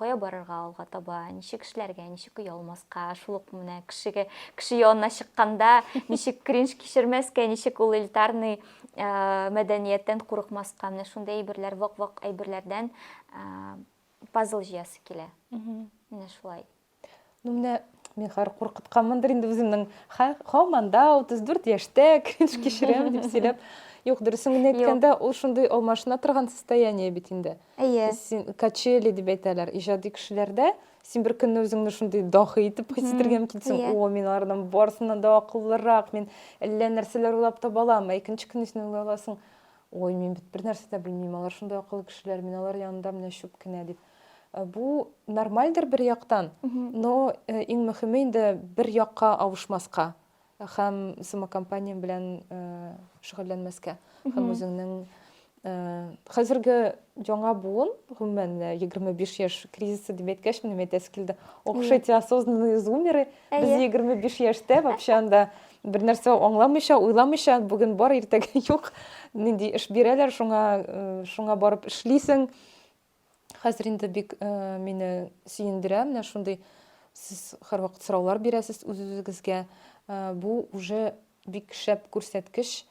кое барырга алга таба, ничек кишилерге, ничек уялмаска, шулук менә киши янына чыкканда ничек кринж кичермәскә, ничек ул элитарный мәдәнияттән курыкмаска, менә шундай әйберләр, вак әйберләрдән пазл җыясы килә. Менә шулай. Ну, менә мен хәзер куркытканмындыр инде үземнең һаманда 34 яшьтә кринж кичерәм дип сөйләп. Юк, дөресен генә әйткәндә, ул шундый алмашына торган состояние бит инде. Син качели дип әйтәләр, иҗади кешеләрдә син бер көнне үзеңне шундый дахи итеп хис итәргә мөмкинсең. О, мин алардан барысыннан да акыллырак, мин әллә нәрсәләр уйлап таба алам. Икенче көнне син уйласың, ой, мин бит бер нәрсә дә белмим, алар шундый акыллы кешеләр, мин алар янында менә чүп кенә дип. Бу нормальдыр бер яктан, но иң мөһиме инде бер якка авышмаска һәм самокомпания белән шөгыльләнмәскә. Һәм үзеңнең хәзерге яңа буын, гомумән 25 яшь кризисы дип әйткәч, минем әйтәсе килде. Окшайте осознанные зумеры. Без 25 яшьтә вообще анда бер нәрсә аңламыйча, уйламыйча, бүген бар, иртәгә юк. Нинди эш бирәләр, шуңа барып эшлисең. Хәзер инде бик мине сөендерә, менә шундый сез һәрвакыт сораулар бирәсез үз-үзегезгә. Бу уже бик шәп күрсәткеч.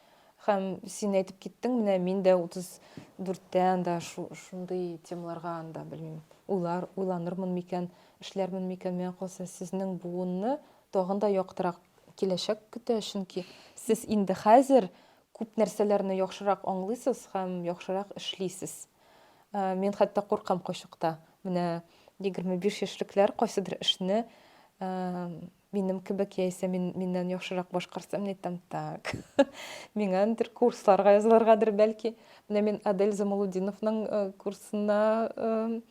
Һәм син әйтеп киттең, менә мин дә 34-тә анда шундый темаларга анда белмим, уйланырмын микән, эшләрмен микән, менә калса сезнең буынны тагын да яктырак киләчәк көтә, чөнки сез инде хәзер күп нәрсәләрне яхшырак аңлыйсыз һәм яхшырак эшлисез. Мен хәтта куркам кайчакта. Менә 25 яшьлекләр кайсыдыр эшне минем кебек яисә миннән яхшырак башкарсам, әйтәм, так. Миңа бер курсларга язылыргадыр бәлки. Менә мин Адель Замалудиновның курсына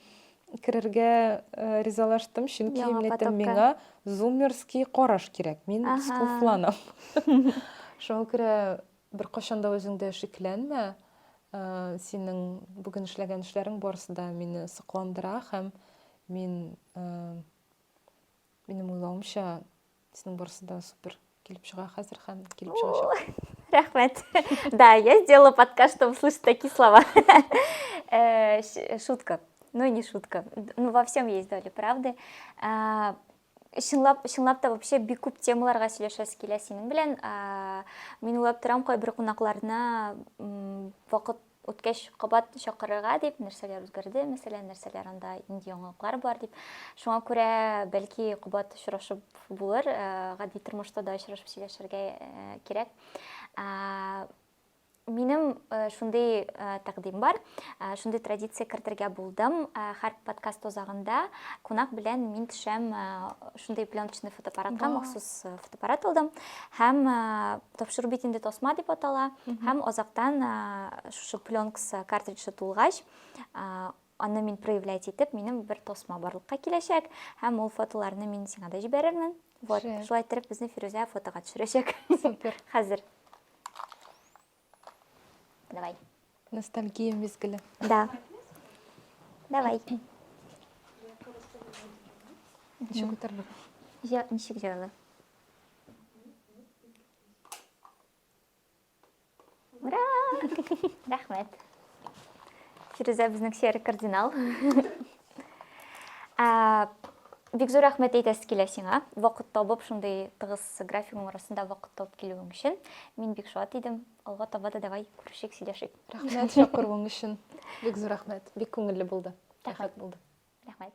керергә ризалаштым, чөнки миңа зумерский караш кирәк. Мин скуфланам. Шуңа күрә беркайчан да үзеңдә шикләнмә. Синең бүген эшләгән эшләрең барысы да мине сокландыра һәм минем уйлавымча синең барысы да супер килеп чыга хәзер һәм килеп чыгачак. Рәхмәт. Да, я сделала подкаст, чтобы слышать такие слова. Шутка. Ну, не шутка. Ну, во всем есть доля правды. Чынлап та вообще бик күп темаларга сөйләшәсе килә синең белән. Мин уйлап торам, кайбер кунакларына вакыт үткәч кабат чакырырга дип, нәрсәләр үзгәрде, мәсәлән, нәрсәләр анда инде яңалыклар бар дип. Шуңа күрә бәлки кабат очрашып булыр, гади тормышта да очрашып сөйләшергә кирәк. Минем шундый тәкъдим бар, шундый традиция кертергә булдым. Һәр подкаст узагында кунак белән мин төшәм шундый пленочный фотоаппаратка, махсус фотоаппарат алдым. Һәм тапшыру бит инде тасма дип атала. Һәм азактан шушы пленкасы картриджы тулгач, аны мин проявлять итеп, минем бер тасма барлыкка киләчәк. Һәм ул фотоларны мин сиңа да җибәрермен. Вот, шулай итеп безне Фирүзә фотога төшерәчәк. Супер. Хәзер. Давай. Ностальгия мезгілі. Да. Давай. Ничек көтәрбек? Ничек җайлы. Ура! Рәхмәт. Фирүзә безнең шәһәр кардинал. Бик зур рәхмәт әйтәсе килә сиңа. Вакыт табып шундый тыгыз графигың арасында вакыт табып килүең өчен. Мин бик шат идем. Алга таба да давай күрешик, сөйләшик. Рәхмәт чакыруың өчен. Бик зур рәхмәт. Бик күңелле булды. Рәхмәт булды. Рәхмәт.